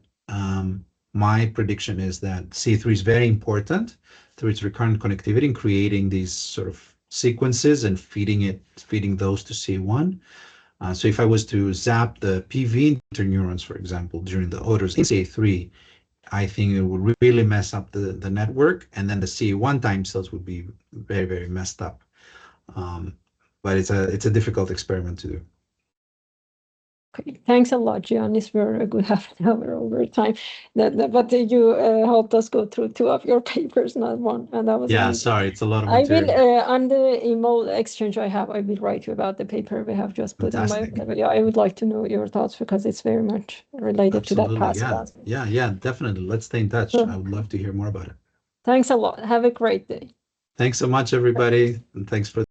my prediction is that C3 is very important through its recurrent connectivity in creating these sort of sequences and feeding those to C1. So if I was to zap the PV interneurons, for example, during the odors in CA3, I think it would really mess up the network, and then the CA1 time cells would be very, very messed up. But it's a difficult experiment to do. Okay, thanks a lot, Giannis. We're a good half an hour over time. But you helped us go through two of your papers, not one, and that was amazing. Sorry, it's a lot of material. I will on the email exchange I will write you about the paper we have just put on my video. I would like to know your thoughts because it's very much related to that past. Yeah, definitely. Let's stay in touch. I would love to hear more about it. Thanks a lot. Have a great day. Thanks so much, everybody, and thanks for